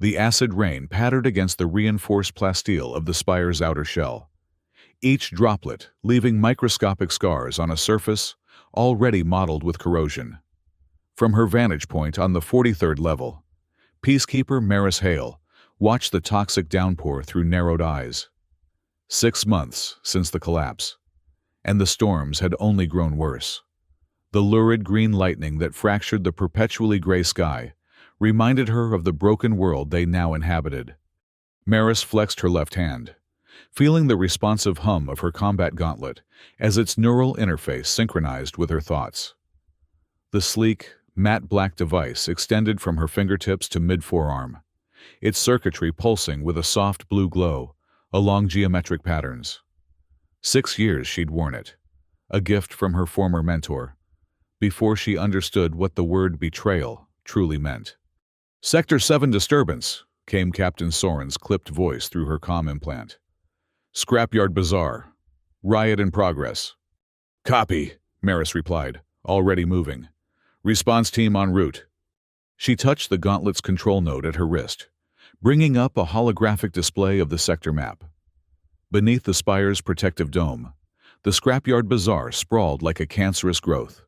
The acid rain pattered against the reinforced plasteel of the spire's outer shell, each droplet leaving microscopic scars on a surface already mottled with corrosion. From her vantage point on the 43rd level, Peacekeeper Maris Hale watched the toxic downpour through narrowed eyes. 6 months since the collapse, and the storms had only grown worse. The lurid green lightning that fractured the perpetually gray sky reminded her of the broken world they now inhabited. Maris flexed her left hand, feeling the responsive hum of her combat gauntlet as its neural interface synchronized with her thoughts. The sleek, matte black device extended from her fingertips to mid-forearm, its circuitry pulsing with a soft blue glow along geometric patterns. 6 years she'd worn it, a gift from her former mentor, before she understood what the word betrayal truly meant. "Sector 7 disturbance," came Captain Soren's clipped voice through her comm implant. "Scrapyard Bazaar. Riot in progress." "Copy," Maris replied, already moving. "Response team en route." She touched the gauntlet's control node at her wrist, bringing up a holographic display of the sector map. Beneath the spire's protective dome, the Scrapyard Bazaar sprawled like a cancerous growth,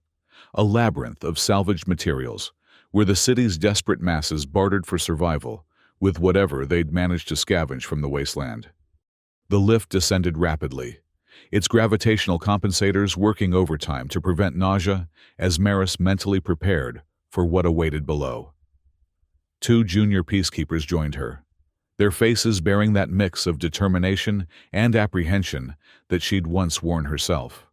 a labyrinth of salvaged materials where the city's desperate masses bartered for survival with whatever they'd managed to scavenge from the wasteland. The lift descended rapidly, its gravitational compensators working overtime to prevent nausea as Maris mentally prepared for what awaited below. 2 junior peacekeepers joined her, their faces bearing that mix of determination and apprehension that she'd once worn herself.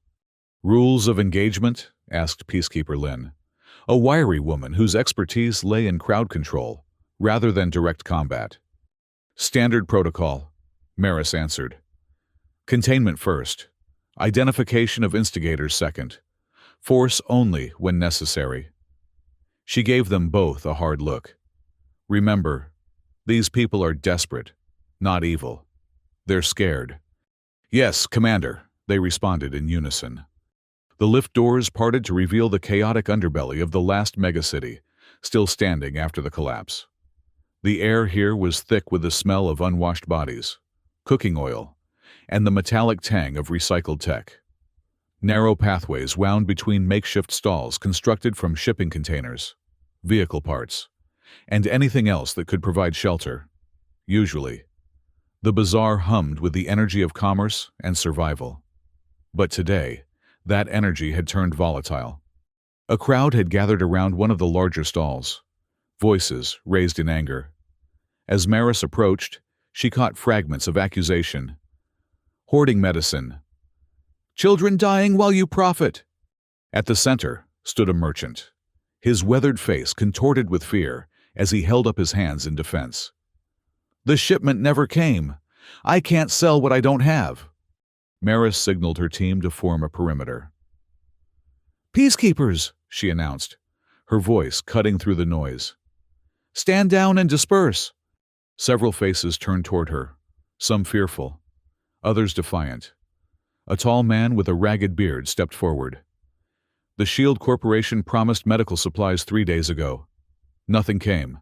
"Rules of engagement?" asked Peacekeeper Lynn, a wiry woman whose expertise lay in crowd control rather than direct combat. "Standard protocol," Maris answered. "Containment first. Identification of instigators second. Force only when necessary." She gave them both a hard look. "Remember, these people are desperate, not evil. They're scared." "Yes, Commander," they responded in unison. The lift doors parted to reveal the chaotic underbelly of the last megacity, still standing after the collapse. The air here was thick with the smell of unwashed bodies, cooking oil, and the metallic tang of recycled tech. Narrow pathways wound between makeshift stalls constructed from shipping containers, vehicle parts, and anything else that could provide shelter. Usually, the bazaar hummed with the energy of commerce and survival. But today, that energy had turned volatile. A crowd had gathered around one of the larger stalls, voices raised in anger. As Maris approached, she caught fragments of accusation. "Hoarding medicine. Children dying while you profit." At the center stood a merchant, his weathered face contorted with fear as he held up his hands in defense. "The shipment never came. I can't sell what I don't have." Maris signaled her team to form a perimeter. "Peacekeepers," she announced, her voice cutting through the noise. "Stand down and disperse." Several faces turned toward her, some fearful, others defiant. A tall man with a ragged beard stepped forward. "The Shield Corporation promised medical supplies 3 days ago. Nothing came,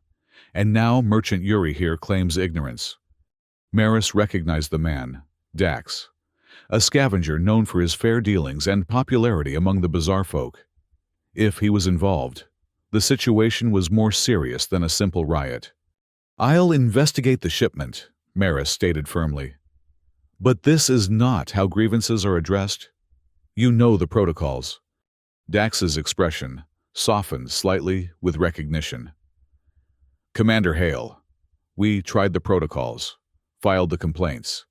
and now Merchant Yuri here claims ignorance." Maris recognized the man, Dax, a scavenger known for his fair dealings and popularity among the bazaar folk. If he was involved, the situation was more serious than a simple riot. "I'll investigate the shipment," Maris stated firmly. "But this is not how grievances are addressed. You know the protocols." Dax's expression softened slightly with recognition. "Commander Hale, we tried the protocols, filed the complaints.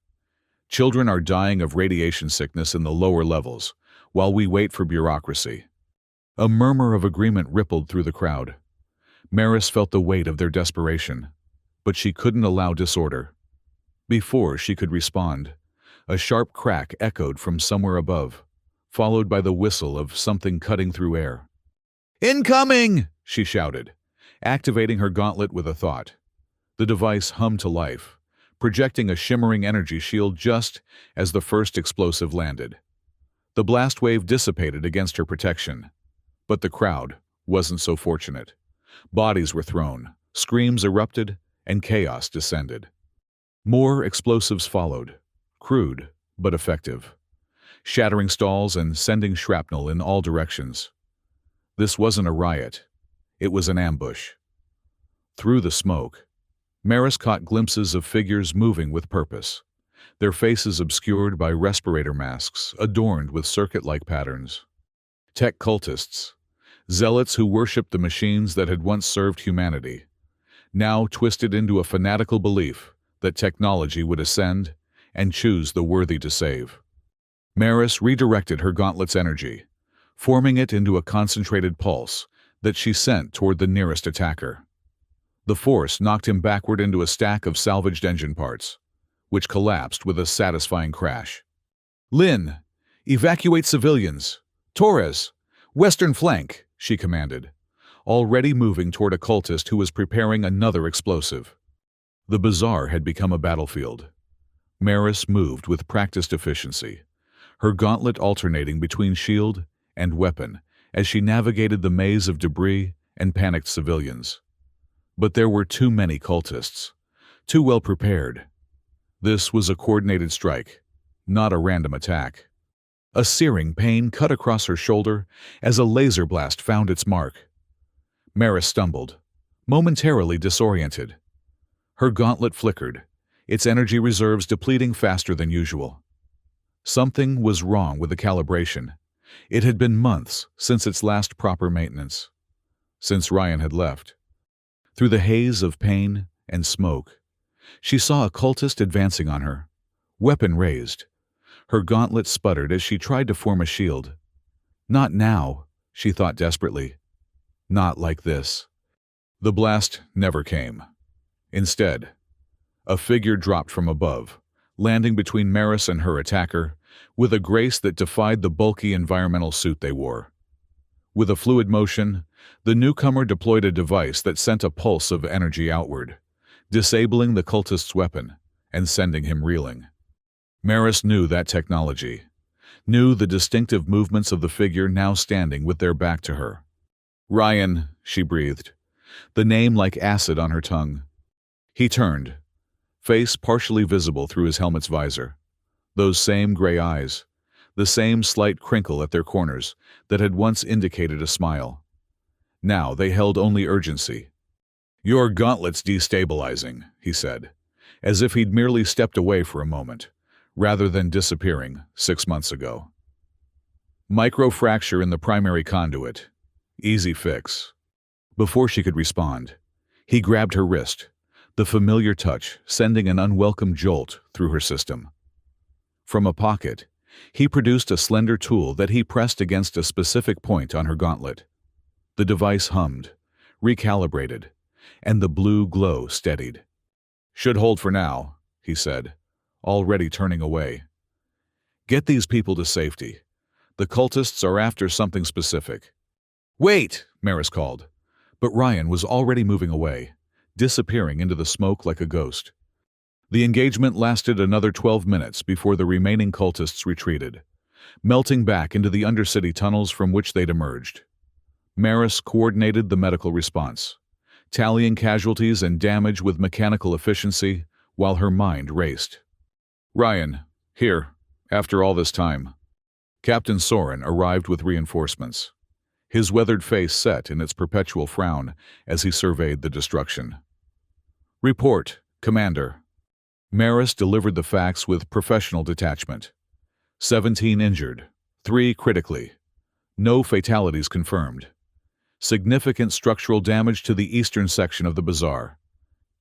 Children are dying of radiation sickness in the lower levels, while we wait for bureaucracy." A murmur of agreement rippled through the crowd. Maris felt the weight of their desperation, but she couldn't allow disorder. Before she could respond, a sharp crack echoed from somewhere above, followed by the whistle of something cutting through air. "Incoming!" she shouted, activating her gauntlet with a thought. The device hummed to life, projecting a shimmering energy shield just as the first explosive landed. The blast wave dissipated against her protection, but the crowd wasn't so fortunate. Bodies were thrown, screams erupted, and chaos descended. More explosives followed, crude but effective, shattering stalls and sending shrapnel in all directions. This wasn't a riot, it was an ambush. Through the smoke, Maris caught glimpses of figures moving with purpose, their faces obscured by respirator masks adorned with circuit-like patterns. Tech cultists, zealots who worshipped the machines that had once served humanity, now twisted into a fanatical belief that technology would ascend and choose the worthy to save. Maris redirected her gauntlet's energy, forming it into a concentrated pulse that she sent toward the nearest attacker. The force knocked him backward into a stack of salvaged engine parts, which collapsed with a satisfying crash. "Lynn, evacuate civilians! Torres, western flank!" she commanded, already moving toward a cultist who was preparing another explosive. The bazaar had become a battlefield. Maris moved with practiced efficiency, her gauntlet alternating between shield and weapon as she navigated the maze of debris and panicked civilians. But there were too many cultists, too well prepared. This was a coordinated strike, not a random attack. A searing pain cut across her shoulder as a laser blast found its mark. Maris stumbled, momentarily disoriented. Her gauntlet flickered, its energy reserves depleting faster than usual. Something was wrong with the calibration. It had been months since its last proper maintenance, since Ryan had left. Through the haze of pain and smoke, she saw a cultist advancing on her, weapon raised. Her gauntlet sputtered as she tried to form a shield. Not now, she thought desperately. Not like this. The blast never came. Instead, a figure dropped from above, landing between Maris and her attacker, with a grace that defied the bulky environmental suit they wore. With a fluid motion, the newcomer deployed a device that sent a pulse of energy outward, disabling the cultist's weapon and sending him reeling. Maris knew that technology, knew the distinctive movements of the figure now standing with their back to her. "Ryan," she breathed, the name like acid on her tongue. He turned, face partially visible through his helmet's visor. Those same gray eyes, the same slight crinkle at their corners that had once indicated a smile. Now they held only urgency. "Your gauntlet's destabilizing," he said, as if he'd merely stepped away for a moment, rather than disappearing 6 months ago. "Microfracture in the primary conduit. Easy fix." Before she could respond, he grabbed her wrist, the familiar touch sending an unwelcome jolt through her system. From a pocket, he produced a slender tool that he pressed against a specific point on her gauntlet. The device hummed, recalibrated, and the blue glow steadied. "Should hold for now," he said, already turning away. "Get these people to safety. The cultists are after something specific." "Wait!" Maris called, but Ryan was already moving away, disappearing into the smoke like a ghost. The engagement lasted another 12 minutes before the remaining cultists retreated, melting back into the undercity tunnels from which they'd emerged. Maris coordinated the medical response, tallying casualties and damage with mechanical efficiency while her mind raced. "Ryan, here, after all this time." Captain Soren arrived with reinforcements, his weathered face set in its perpetual frown as he surveyed the destruction. "Report, Commander." Maris delivered the facts with professional detachment. 17 injured, 3 critically. No fatalities confirmed. Significant structural damage to the eastern section of the bazaar.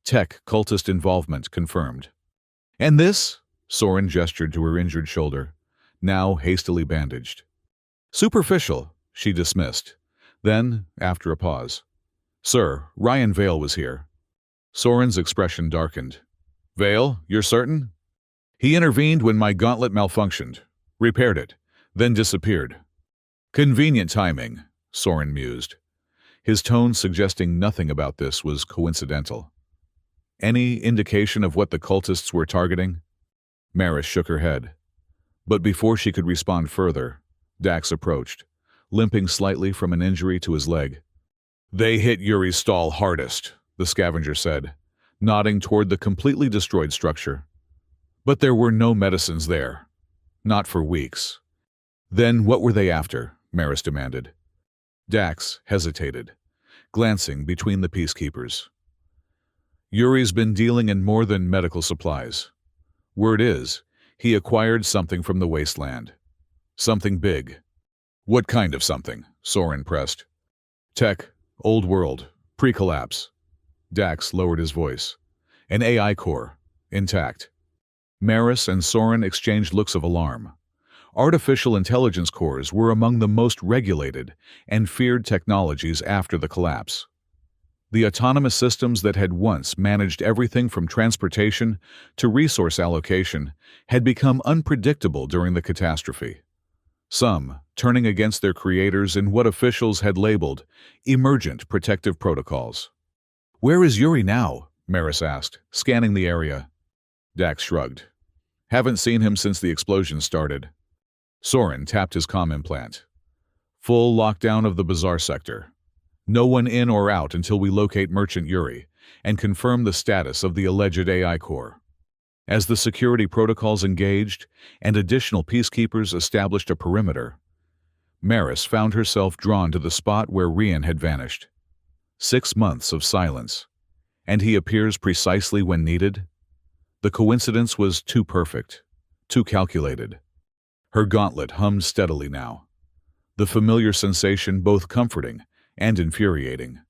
Tech cultist involvement confirmed. "And this?" Soren gestured to her injured shoulder, now hastily bandaged. "Superficial," she dismissed. Then, after a pause, "Sir, Ryan Vale was here." Soren's expression darkened. "Vale, you're certain?" "He intervened when my gauntlet malfunctioned, repaired it, then disappeared." "Convenient timing," Soren mused. His tone suggesting nothing about this was coincidental. "Any indication of what the cultists were targeting?" Maris shook her head. But before she could respond further, Dax approached, limping slightly from an injury to his leg. "They hit Yuri's stall hardest," the scavenger said, nodding toward the completely destroyed structure. But there were no medicines there. Not for weeks. Then what were they after? Maris demanded. Dax hesitated, glancing between the peacekeepers. Yuri's been dealing in more than medical supplies. Word is, he acquired something from the wasteland. Something big. What kind of something? Soren pressed. Tech, old world, pre-collapse. Dax lowered his voice. An AI core, intact. Maris and Soren exchanged looks of alarm. Artificial intelligence cores were among the most regulated and feared technologies after the collapse. The autonomous systems that had once managed everything from transportation to resource allocation had become unpredictable during the catastrophe. Some turning against their creators in what officials had labeled emergent protective protocols. Where is Yuri now? Maris asked, scanning the area. Dax shrugged. Haven't seen him since the explosion started. Soren tapped his comm implant. Full lockdown of the bazaar sector. No one in or out until we locate Merchant Yuri and confirm the status of the alleged AI core. As the security protocols engaged and additional peacekeepers established a perimeter, Maris found herself drawn to the spot where Rian had vanished. 6 months of silence, and he appears precisely when needed? The coincidence was too perfect, too calculated. Her gauntlet hummed steadily now, the familiar sensation both comforting and infuriating.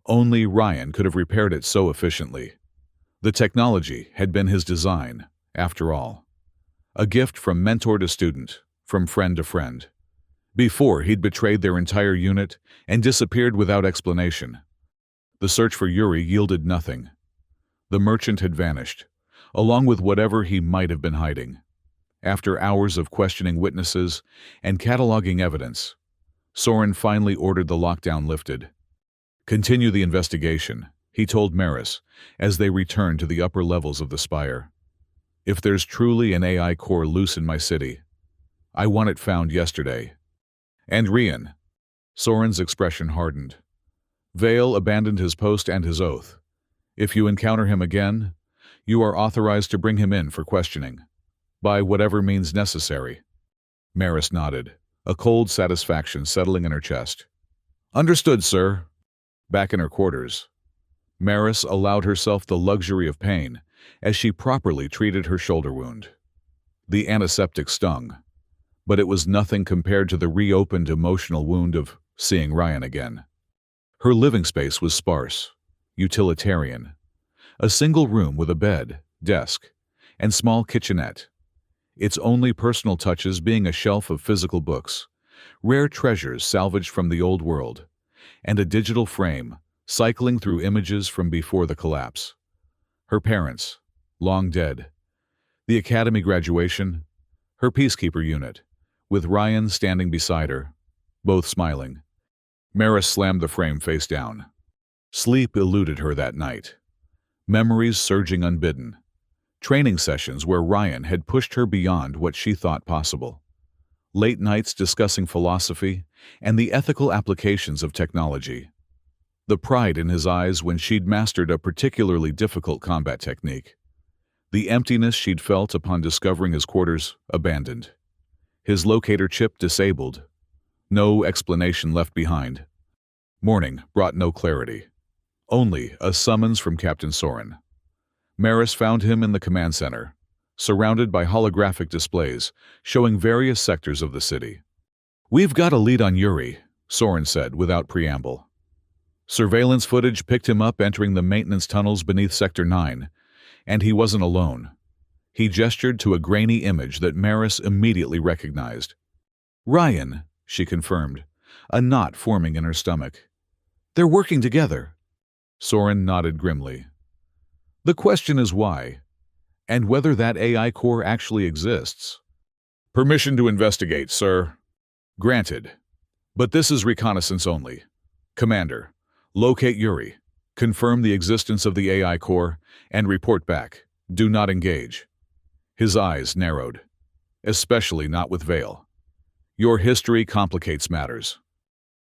Only Ryan could have repaired it so efficiently. The technology had been his design, after all. A gift from mentor to student, from friend to friend. Before he'd betrayed their entire unit and disappeared without explanation. The search for Yuri yielded nothing. The merchant had vanished, along with whatever he might have been hiding. After hours of questioning witnesses and cataloging evidence, Soren finally ordered the lockdown lifted. Continue the investigation, he told Maris as they returned to the upper levels of the spire. If there's truly an AI core loose in my city, I want it found yesterday. And Rian. Soren's expression hardened. Vale abandoned his post and his oath. If you encounter him again, you are authorized to bring him in for questioning, by whatever means necessary. Maris nodded, a cold satisfaction settling in her chest. Understood, sir. Back in her quarters, Maris allowed herself the luxury of pain as she properly treated her shoulder wound. The antiseptic stung, but it was nothing compared to the reopened emotional wound of seeing Ryan again. Her living space was sparse, utilitarian. A single room with a bed, desk, and small kitchenette. Its only personal touches being a shelf of physical books, rare treasures salvaged from the old world, and a digital frame cycling through images from before the collapse. Her parents, long dead. The academy graduation, her peacekeeper unit, with Ryan standing beside her, both smiling. Maris slammed the frame face down. Sleep eluded her that night. Memories surging unbidden. Training sessions where Ryan had pushed her beyond what she thought possible. Late nights discussing philosophy and the ethical applications of technology. The pride in his eyes when she'd mastered a particularly difficult combat technique. The emptiness she'd felt upon discovering his quarters abandoned. His locator chip disabled. No explanation left behind. Morning brought no clarity. Only a summons from Captain Soren. Maris found him in the command center, surrounded by holographic displays showing various sectors of the city. We've got a lead on Yuri, Soren said without preamble. Surveillance footage picked him up entering the maintenance tunnels beneath Sector 9, and he wasn't alone. He gestured to a grainy image that Maris immediately recognized. Ryan, she confirmed, a knot forming in her stomach. They're working together. Soren nodded grimly. The question is why, and whether that AI core actually exists. Permission to investigate, sir. Granted. But this is reconnaissance only. Commander, locate Yuri, confirm the existence of the AI core, and report back. Do not engage. His eyes narrowed. Especially not with Vale. Your history complicates matters.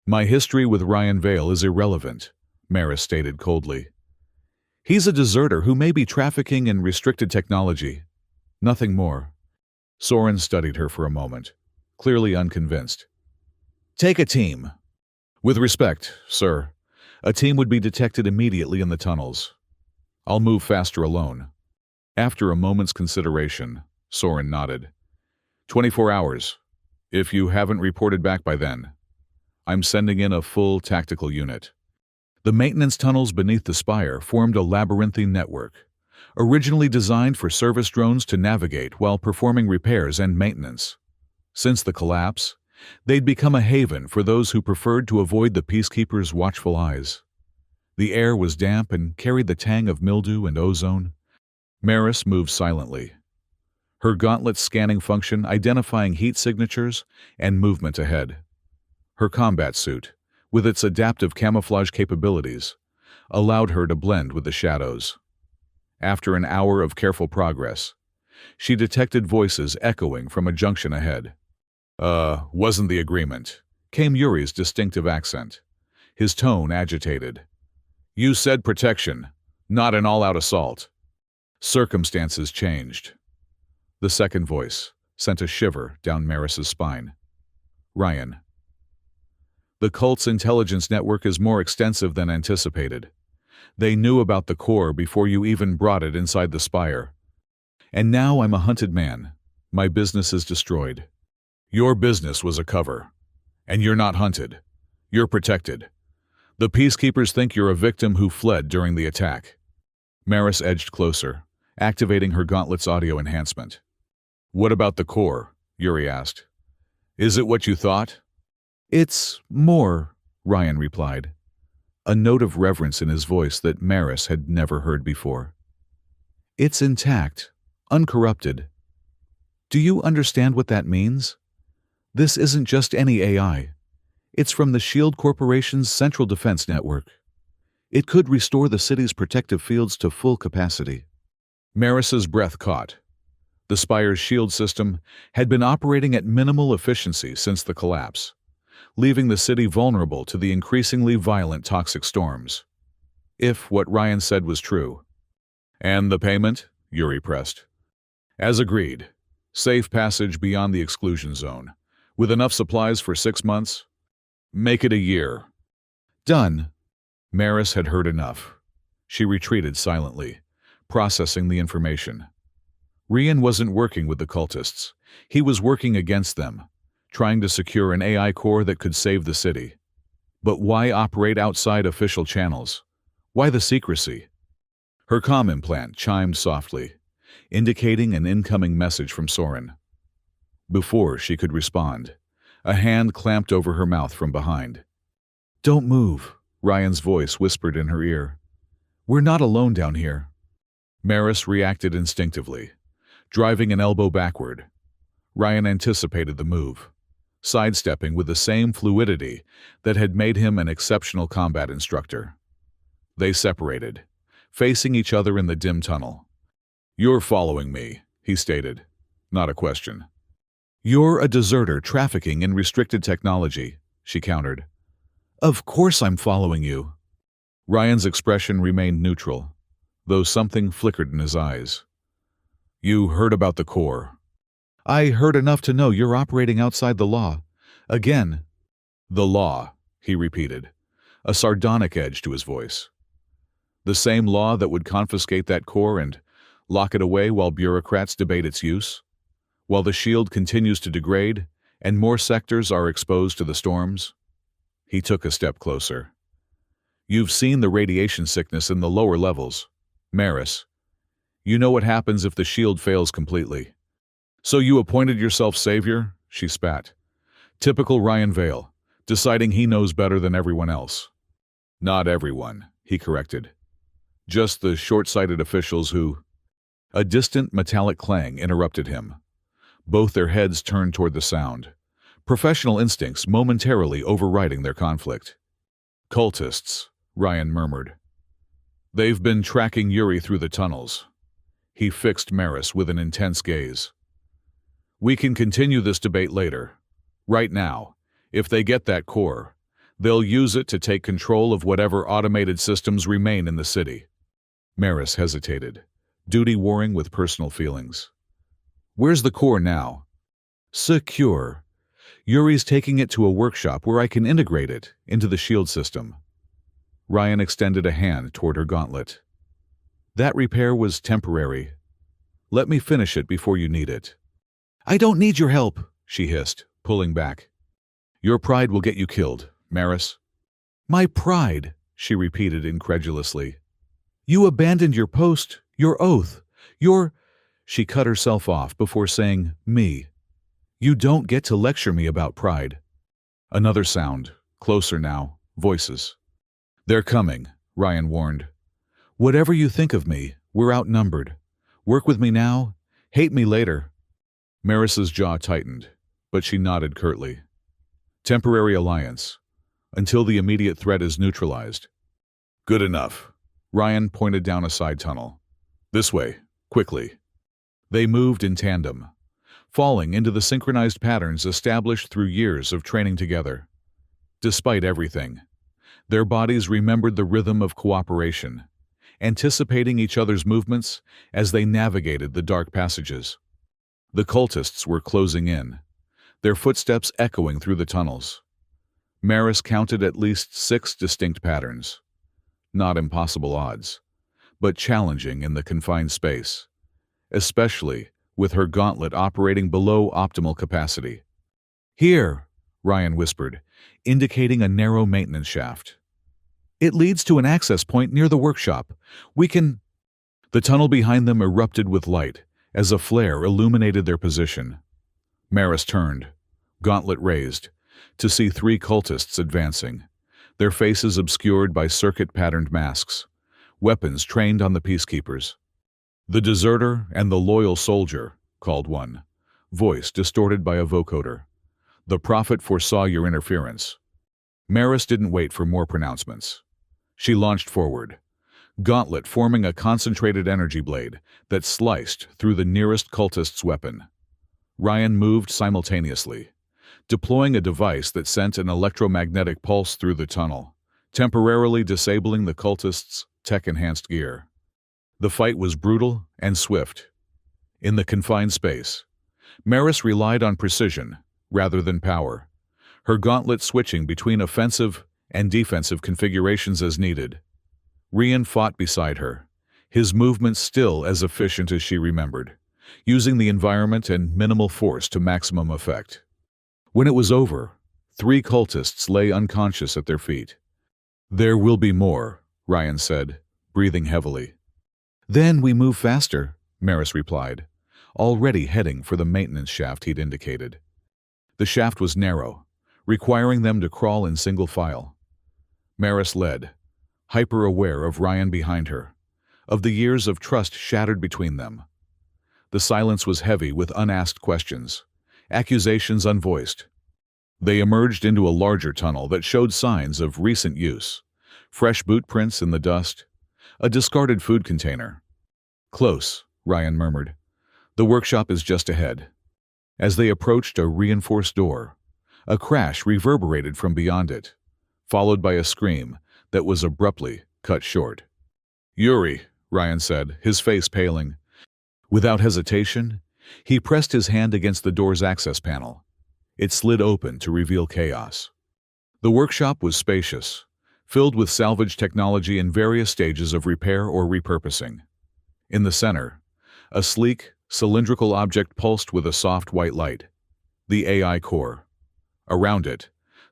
My history with Ryan Vale is irrelevant, Maris stated coldly. He's a deserter who may be trafficking in restricted technology. Nothing more. Soren studied her for a moment, clearly unconvinced. Take a team. With respect, sir. A team would be detected immediately in the tunnels. I'll move faster alone. After a moment's consideration, Soren nodded. 24 hours. If you haven't reported back by then, I'm sending in a full tactical unit. The maintenance tunnels beneath the spire formed a labyrinthine network, originally designed for service drones to navigate while performing repairs and maintenance. Since the collapse, they'd become a haven for those who preferred to avoid the Peacekeepers' watchful eyes. The air was damp and carried the tang of mildew and ozone. Maris moved silently, her gauntlet scanning function identifying heat signatures and movement ahead. Her combat suit, with its adaptive camouflage capabilities, allowed her to blend with the shadows. After an hour of careful progress, she detected voices echoing from a junction ahead. Wasn't the agreement," came Yuri's distinctive accent, his tone agitated. "You said protection, not an all-out assault." Circumstances changed. The second voice sent a shiver down Maris's spine. Ryan. The cult's intelligence network is more extensive than anticipated. They knew about the core before you even brought it inside the spire. And now I'm a hunted man. My business is destroyed. Your business was a cover. And you're not hunted. You're protected. The Peacekeepers think you're a victim who fled during the attack. Maris edged closer, activating her gauntlet's audio enhancement. What about the core? Yuri asked. Is it what you thought? It's more, Ryan replied, a note of reverence in his voice that Maris had never heard before. It's intact, uncorrupted. Do you understand what that means? This isn't just any AI. It's from the SHIELD Corporation's Central Defense Network. It could restore the city's protective fields to full capacity. Maris's breath caught. The Spire's SHIELD system had been operating at minimal efficiency since the collapse, leaving the city vulnerable to the increasingly violent toxic storms. If what Ryan said was true. And the payment? Yuri pressed. As agreed, safe passage beyond the exclusion zone, with enough supplies for 6 months. Make it a year. Done. Maris had heard enough. She retreated silently, processing the information. Rian wasn't working with the cultists. He was working against them, trying to secure an AI core that could save the city. But why operate outside official channels? Why the secrecy? Her comm implant chimed softly, indicating an incoming message from Soren. Before she could respond, a hand clamped over her mouth from behind. Don't move, Ryan's voice whispered in her ear. We're not alone down here. Maris reacted instinctively, driving an elbow backward. Ryan anticipated the move, sidestepping with the same fluidity that had made him an exceptional combat instructor. They separated, facing each other in the dim tunnel. You're following me, he stated, not a question. You're a deserter trafficking in restricted technology, she countered. Of course I'm following you. Ryan's expression remained neutral, though something flickered in his eyes. You heard about the core. I heard enough to know you're operating outside the law. Again. The law, he repeated, a sardonic edge to his voice. The same law that would confiscate that core and lock it away while bureaucrats debate its use? While the shield continues to degrade and more sectors are exposed to the storms? He took a step closer. You've seen the radiation sickness in the lower levels. Maris, you know what happens if the shield fails completely. So you appointed yourself savior? She spat. Typical Ryan Vale, deciding he knows better than everyone else. Not everyone, he corrected. Just the short-sighted officials who... A distant metallic clang interrupted him. Both their heads turned toward the sound, professional instincts momentarily overriding their conflict. Cultists, Ryan murmured. They've been tracking Yuri through the tunnels. He fixed Maris with an intense gaze. We can continue this debate later. Right now, if they get that core, they'll use it to take control of whatever automated systems remain in the city. Maris hesitated, duty warring with personal feelings. Where's the core now? Secure. Yuri's taking it to a workshop where I can integrate it into the shield system. Ryan extended a hand toward her gauntlet. That repair was temporary. Let me finish it before you need it. I don't need your help, she hissed, pulling back. Your pride will get you killed, Maris. My pride, she repeated incredulously. You abandoned your post, your oath, your... She cut herself off before saying, me. You don't get to lecture me about pride. Another sound, closer now, voices. They're coming, Ryan warned. Whatever you think of me, we're outnumbered. Work with me now, hate me later. Maris's jaw tightened, but she nodded curtly. Temporary alliance, until the immediate threat is neutralized. Good enough. Ryan pointed down a side tunnel. This way, quickly. They moved in tandem, falling into the synchronized patterns established through years of training together. Despite everything, their bodies remembered the rhythm of cooperation, anticipating each other's movements as they navigated the dark passages. The cultists were closing in, their footsteps echoing through the tunnels. Maris counted at least 6 distinct patterns. Not impossible odds, but challenging in the confined space, especially with her gauntlet operating below optimal capacity. Here, Ryan whispered, indicating a narrow maintenance shaft. It leads to an access point near the workshop. We can... The tunnel behind them erupted with light as a flare illuminated their position. Maris turned, gauntlet raised, to see 3 cultists advancing, their faces obscured by circuit-patterned masks, weapons trained on the peacekeepers. The deserter and the loyal soldier, called one, voice distorted by a vocoder. The prophet foresaw your interference. Maris didn't wait for more pronouncements. She launched forward, gauntlet forming a concentrated energy blade that sliced through the nearest cultist's weapon. Ryan moved simultaneously, deploying a device that sent an electromagnetic pulse through the tunnel, temporarily disabling the cultist's tech-enhanced gear. The fight was brutal and swift. In the confined space, Maris relied on precision rather than power, her gauntlet switching between offensive and defensive configurations as needed. Ryan fought beside her, his movements still as efficient as she remembered, using the environment and minimal force to maximum effect. When it was over, 3 cultists lay unconscious at their feet. There will be more, Ryan said, breathing heavily. Then we move faster, Maris replied, already heading for the maintenance shaft he'd indicated. The shaft was narrow, requiring them to crawl in single file. Maris led, hyper-aware of Ryan behind her, of the years of trust shattered between them. The silence was heavy with unasked questions, accusations unvoiced. They emerged into a larger tunnel that showed signs of recent use, fresh boot prints in the dust, a discarded food container. Close, Ryan murmured. The workshop is just ahead. As they approached a reinforced door, a crash reverberated from beyond it, followed by a scream that was abruptly cut short. Yuri, Ryan said, his face paling. Without hesitation, he pressed his hand against the door's access panel. It slid open to reveal chaos. The workshop was spacious, filled with salvage technology in various stages of repair or repurposing. In the center, a sleek, cylindrical object pulsed with a soft white light, the AI core. Around it,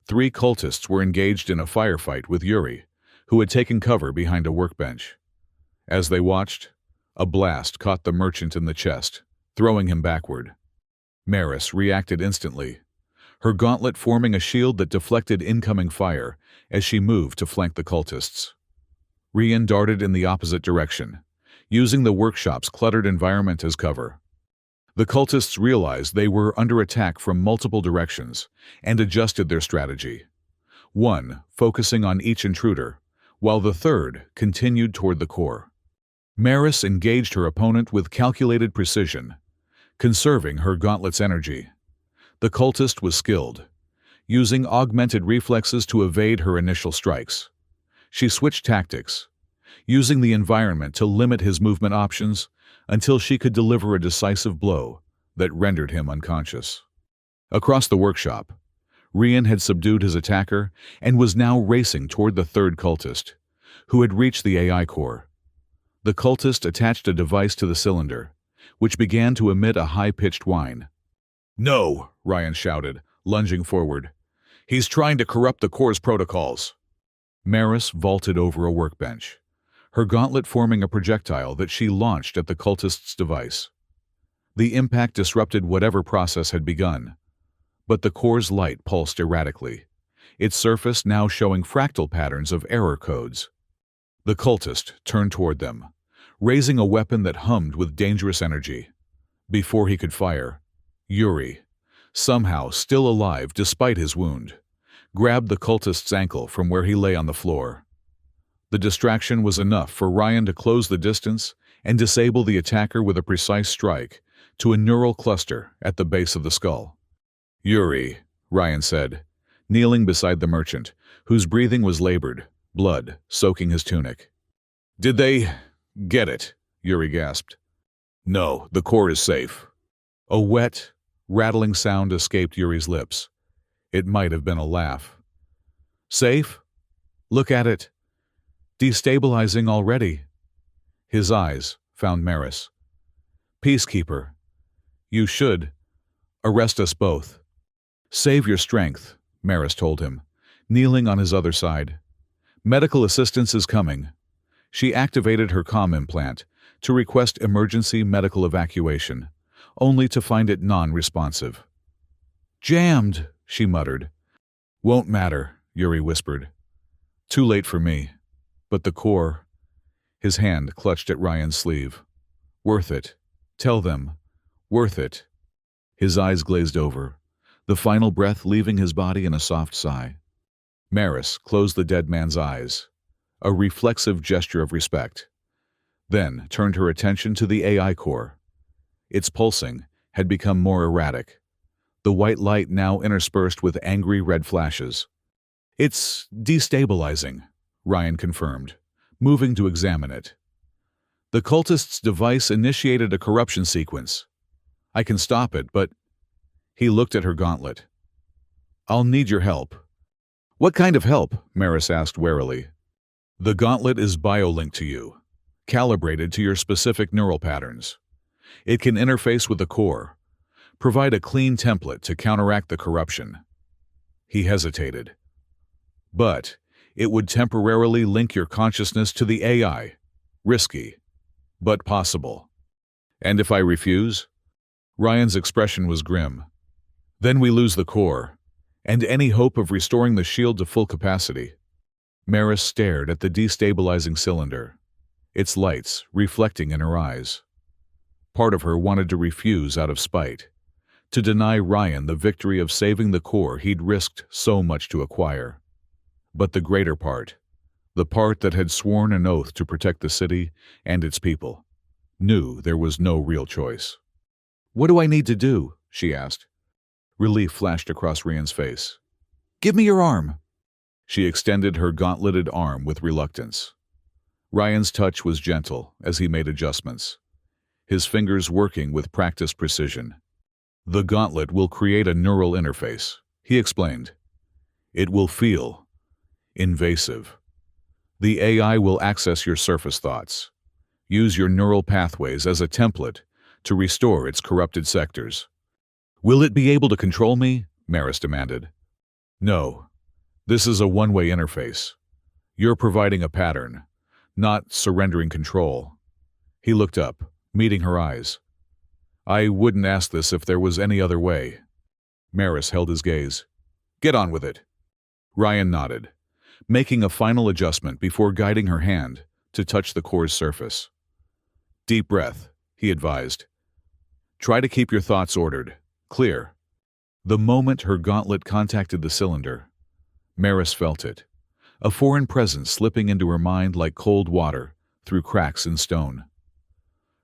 3 cultists were engaged in a firefight with Yuri, who had taken cover behind a workbench. As they watched, a blast caught the merchant in the chest, throwing him backward. Maris reacted instantly, her gauntlet forming a shield that deflected incoming fire as she moved to flank the cultists. Ryan darted in the opposite direction, using the workshop's cluttered environment as cover. The cultists realized they were under attack from multiple directions and adjusted their strategy, one focusing on each intruder, while the third continued toward the core. Maris engaged her opponent with calculated precision, conserving her gauntlet's energy. The cultist was skilled, using augmented reflexes to evade her initial strikes. She switched tactics, using the environment to limit his movement options until she could deliver a decisive blow that rendered him unconscious. Across the workshop, Rian had subdued his attacker and was now racing toward the third cultist, who had reached the AI core. The cultist attached a device to the cylinder, which began to emit a high-pitched whine. "No!" Rian shouted, lunging forward. "He's trying to corrupt the core's protocols." Maris vaulted over a workbench, her gauntlet forming a projectile that she launched at the cultist's device. The impact disrupted whatever process had begun, but the core's light pulsed erratically, its surface now showing fractal patterns of error codes. The cultist turned toward them, raising a weapon that hummed with dangerous energy. Before he could fire, Yuri, somehow still alive despite his wound, grabbed the cultist's ankle from where he lay on the floor. The distraction was enough for Rian to close the distance and disable the attacker with a precise strike to a neural cluster at the base of the skull. "Yuri," Rian said, kneeling beside the merchant, whose breathing was labored, blood soaking his tunic. "Did they get it?" Yuri gasped. "No, the core is safe." A wet, rattling sound escaped Yuri's lips. It might have been a laugh. "Safe? Look at it. Destabilizing already." His eyes found Maris. "Peacekeeper, you should arrest us both." "Save your strength," Maris told him, kneeling on his other side. "Medical assistance is coming." She activated her comm implant to request emergency medical evacuation, only to find it non-responsive. "Jammed," she muttered. "Won't matter," Yuri whispered. "Too late for me. But the core..." His hand clutched at Ryan's sleeve. "Worth it. Tell them. Worth it." His eyes glazed over, the final breath leaving his body in a soft sigh. Maris closed the dead man's eyes, a reflexive gesture of respect, then turned her attention to the AI core. Its pulsing had become more erratic, the white light now interspersed with angry red flashes. "It's destabilizing," Ryan confirmed, moving to examine it. "The cultist's device initiated a corruption sequence. I can stop it, but..." He looked at her gauntlet. "I'll need your help." "What kind of help?" Maris asked warily. "The gauntlet is biolinked to you, calibrated to your specific neural patterns. It can interface with the core, provide a clean template to counteract the corruption." He hesitated. "But it would temporarily link your consciousness to the AI. Risky, but possible." "And if I refuse?" Ryan's expression was grim. "Then we lose the core, and any hope of restoring the shield to full capacity." Maris stared at the destabilizing cylinder, its lights reflecting in her eyes. Part of her wanted to refuse out of spite, to deny Ryan the victory of saving the core he'd risked so much to acquire. But the greater part, the part that had sworn an oath to protect the city and its people, knew there was no real choice. "What do I need to do?" she asked. Relief flashed across Ryan's face. "Give me your arm." She extended her gauntleted arm with reluctance. Ryan's touch was gentle as he made adjustments, his fingers working with practiced precision. "The gauntlet will create a neural interface," he explained. "It will feel invasive. The AI will access your surface thoughts, use your neural pathways as a template to restore its corrupted sectors." "Will it be able to control me?" Maris demanded. "No. This is a one-way interface. You're providing a pattern, not surrendering control." He looked up, meeting her eyes. "I wouldn't ask this if there was any other way." Maris held his gaze. "Get on with it." Ryan nodded, making a final adjustment before guiding her hand to touch the core's surface. "Deep breath," he advised. "Try to keep your thoughts ordered, clear." The moment her gauntlet contacted the cylinder, Maris felt it, a foreign presence slipping into her mind like cold water through cracks in stone.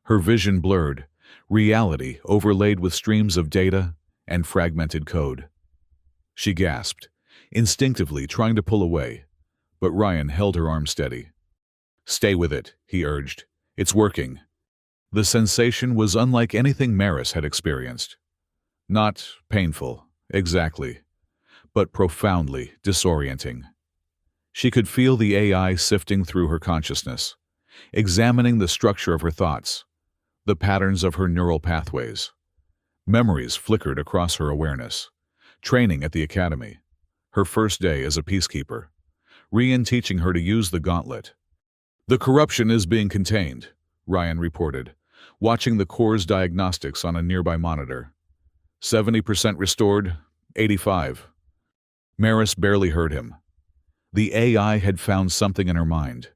Her vision blurred, reality overlaid with streams of data and fragmented code. She gasped, instinctively trying to pull away, but Ryan held her arm steady. Stay with it, he urged. It's working. The sensation was unlike anything Maris had experienced. Not painful, exactly, but profoundly disorienting. She could feel the AI sifting through her consciousness, examining the structure of her thoughts, the patterns of her neural pathways. Memories flickered across her awareness. Training at the academy. Her first day as a peacekeeper. Ryan teaching her to use the gauntlet. The corruption is being contained, Ryan reported, watching the Corps' diagnostics on a nearby monitor. 70% restored, 85. Maris barely heard him. The AI had found something in her mind.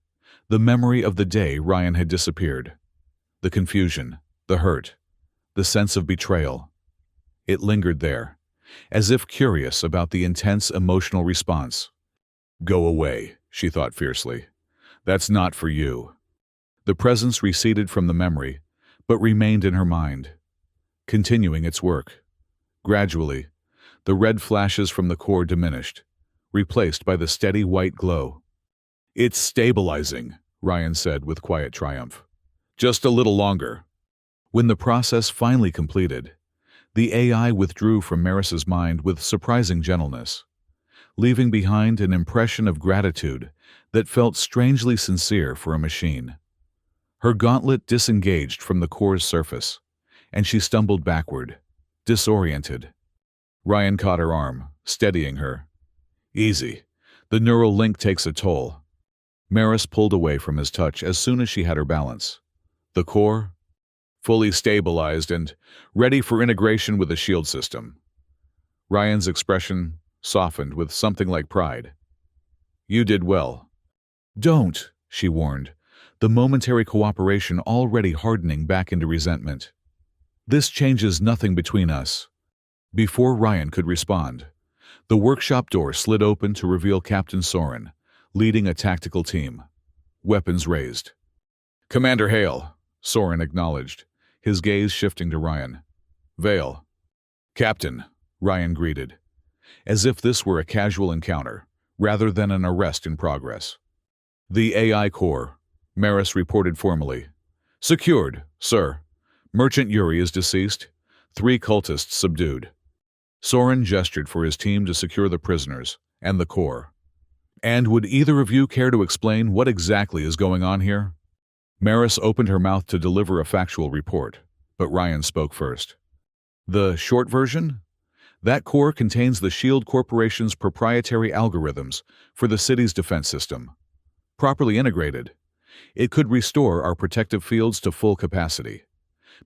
The memory of the day Ryan had disappeared. The confusion, the hurt, the sense of betrayal. It lingered there, as if curious about the intense emotional response. Go away, she thought fiercely. That's not for you. The presence receded from the memory, but remained in her mind, continuing its work. Gradually, the red flashes from the core diminished, replaced by the steady white glow. It's stabilizing, Ryan said with quiet triumph. Just a little longer. When the process finally completed, the AI withdrew from Maris's mind with surprising gentleness, leaving behind an impression of gratitude that felt strangely sincere for a machine. Her gauntlet disengaged from the core's surface, and she stumbled backward, disoriented. Ryan caught her arm, steadying her. Easy. The neural link takes a toll. Maris pulled away from his touch as soon as she had her balance. The core? Fully stabilized and ready for integration with the shield system. Ryan's expression softened with something like pride. You did well. Don't, she warned, the momentary cooperation already hardening back into resentment. This changes nothing between us. Before Ryan could respond, the workshop door slid open to reveal Captain Soren, leading a tactical team. Weapons raised. Commander Hale, Soren acknowledged, his gaze shifting to Ryan. Vale. Captain, Ryan greeted, as if this were a casual encounter, rather than an arrest in progress. The AI core, Maris reported formally. Secured, sir. Merchant Yuri is deceased. 3 cultists subdued. Soren gestured for his team to secure the prisoners and the core. And would either of you care to explain what exactly is going on here? Maris opened her mouth to deliver a factual report, but Ryan spoke first. The short version? That core contains the SHIELD Corporation's proprietary algorithms for the city's defense system. Properly integrated, it could restore our protective fields to full capacity,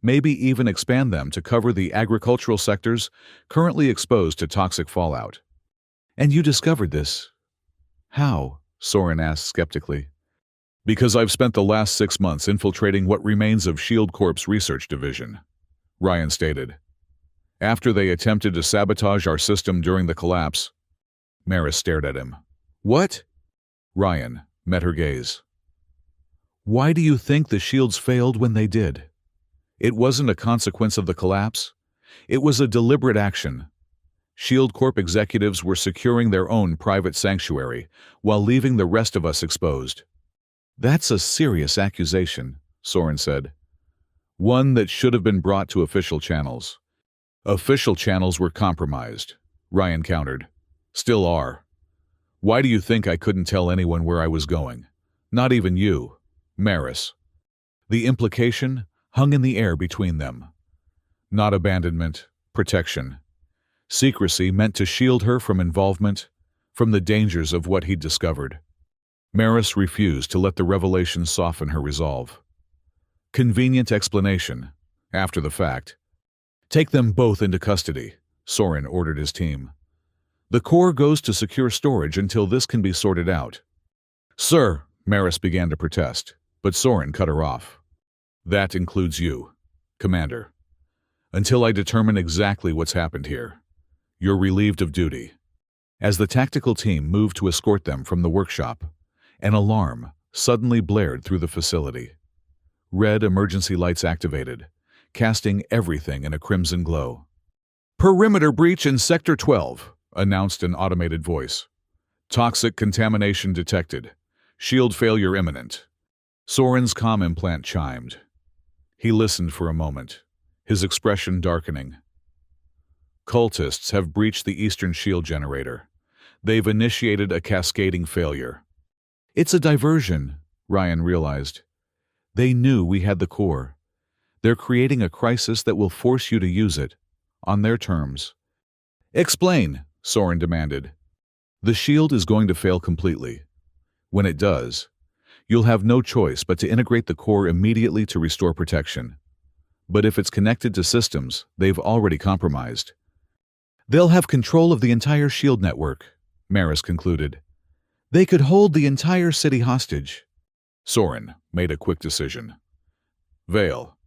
maybe even expand them to cover the agricultural sectors currently exposed to toxic fallout. And you discovered this? How? Soren asked skeptically. Because I've spent the last 6 months infiltrating what remains of SHIELD Corp's research division, Ryan stated. After they attempted to sabotage our system during the collapse, Maris stared at him. What? Ryan met her gaze. Why do you think the shields failed when they did? It wasn't a consequence of the collapse. It was a deliberate action. SHIELD Corp executives were securing their own private sanctuary while leaving the rest of us exposed. That's a serious accusation, Soren said. One that should have been brought to official channels. Official channels were compromised, Ryan countered. Still are. Why do you think I couldn't tell anyone where I was going? Not even you, Maris. The implication hung in the air between them. Not abandonment, protection. Secrecy meant to shield her from involvement, from the dangers of what he'd discovered. Maris refused to let the revelation soften her resolve. Convenient explanation, after the fact. Take them both into custody, Soren ordered his team. The core goes to secure storage until this can be sorted out. Sir, Maris began to protest, but Soren cut her off. That includes you, Commander. Until I determine exactly what's happened here, you're relieved of duty. As the tactical team moved to escort them from the workshop, an alarm suddenly blared through the facility. Red emergency lights activated, casting everything in a crimson glow. Perimeter breach in Sector 12, announced an automated voice. Toxic contamination detected. Shield failure imminent. Soren's comm implant chimed. He listened for a moment, his expression darkening. Cultists have breached the Eastern Shield generator. They've initiated a cascading failure. It's a diversion, Ryan realized. They knew we had the core. They're creating a crisis that will force you to use it, on their terms. Explain, Soren demanded. The shield is going to fail completely. When it does, you'll have no choice but to integrate the core immediately to restore protection. But if it's connected to systems they've already compromised, they'll have control of the entire shield network, Maris concluded. They could hold the entire city hostage. Soren made a quick decision. Vale,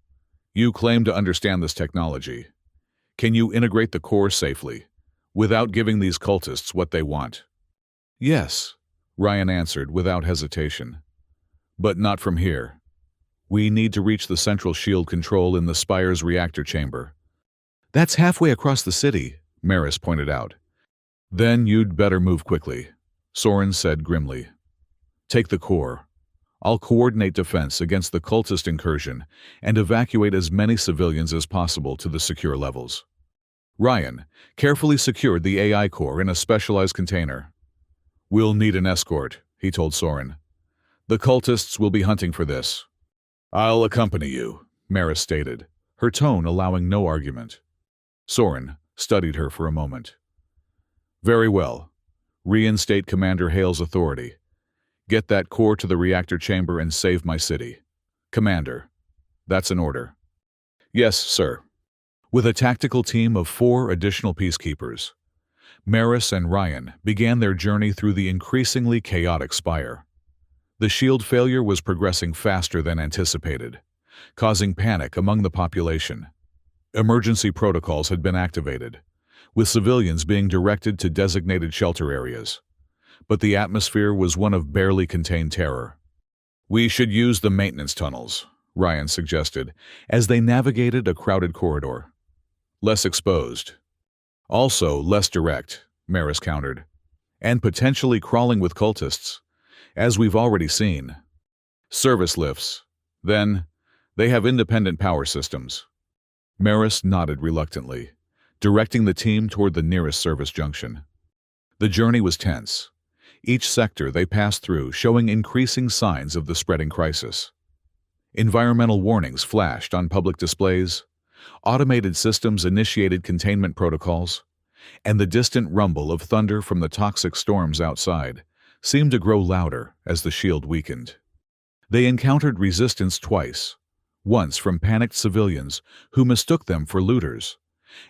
you claim to understand this technology. Can you integrate the core safely, without giving these cultists what they want? Yes, Ryan answered without hesitation. But not from here. We need to reach the central shield control in the Spire's reactor chamber. That's halfway across the city, Maris pointed out. Then you'd better move quickly, Soren said grimly. Take the core. I'll coordinate defense against the cultist incursion and evacuate as many civilians as possible to the secure levels. Ryan carefully secured the AI core in a specialized container. We'll need an escort, he told Soren. The cultists will be hunting for this. I'll accompany you, Maris stated, her tone allowing no argument. Soren studied her for a moment. Very well. Reinstate Commander Hale's authority. Get that core to the reactor chamber and save my city. Commander, that's an order. Yes, sir. With a tactical team of 4 additional peacekeepers, Maris and Ryan began their journey through the increasingly chaotic Spire. The shield failure was progressing faster than anticipated, causing panic among the population. Emergency protocols had been activated, with civilians being directed to designated shelter areas. But the atmosphere was one of barely contained terror. We should use the maintenance tunnels, Ryan suggested, as they navigated a crowded corridor. Less exposed. Also less direct, Maris countered. And potentially crawling with cultists, as we've already seen. Service lifts. Then, they have independent power systems. Maris nodded reluctantly, directing the team toward the nearest service junction. The journey was tense. Each sector they passed through showing increasing signs of the spreading crisis. Environmental warnings flashed on public displays, automated systems initiated containment protocols, and the distant rumble of thunder from the toxic storms outside seemed to grow louder as the shield weakened. They encountered resistance twice, once from panicked civilians who mistook them for looters,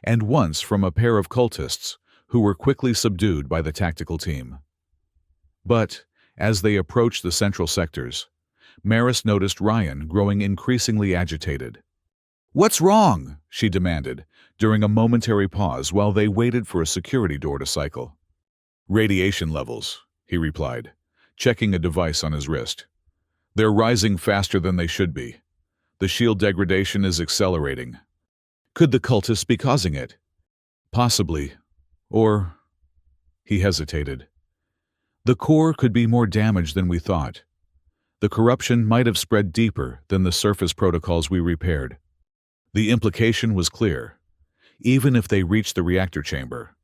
and once from a pair of cultists who were quickly subdued by the tactical team. But, as they approached the central sectors, Maris noticed Ryan growing increasingly agitated. "What's wrong?" she demanded, during a momentary pause while they waited for a security door to cycle. "Radiation levels," he replied, checking a device on his wrist. "They're rising faster than they should be. The shield degradation is accelerating." Could the cultists be causing it? Possibly. Or... He hesitated. The core could be more damaged than we thought. The corruption might have spread deeper than the surface protocols we repaired. The implication was clear. Even if they reached the reactor chamber,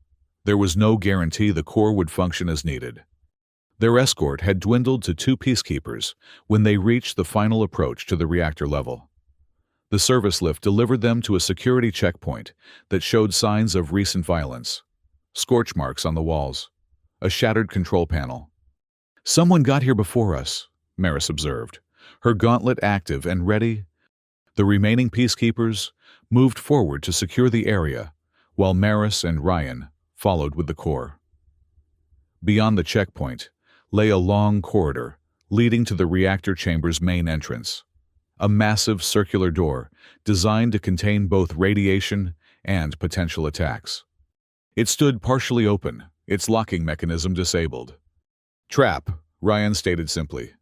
there was no guarantee the core would function as needed. Their escort had dwindled to 2 peacekeepers when they reached the final approach to the reactor level. The service lift delivered them to a security checkpoint that showed signs of recent violence. Scorch marks on the walls. A shattered control panel. "Someone got here before us," Maris observed, her gauntlet active and ready. The remaining peacekeepers moved forward to secure the area, while Maris and Ryan followed with the core. Beyond the checkpoint lay a long corridor leading to the reactor chamber's main entrance. A massive circular door designed to contain both radiation and potential attacks. It stood partially open, its locking mechanism disabled. "Trap," Ryan stated simply.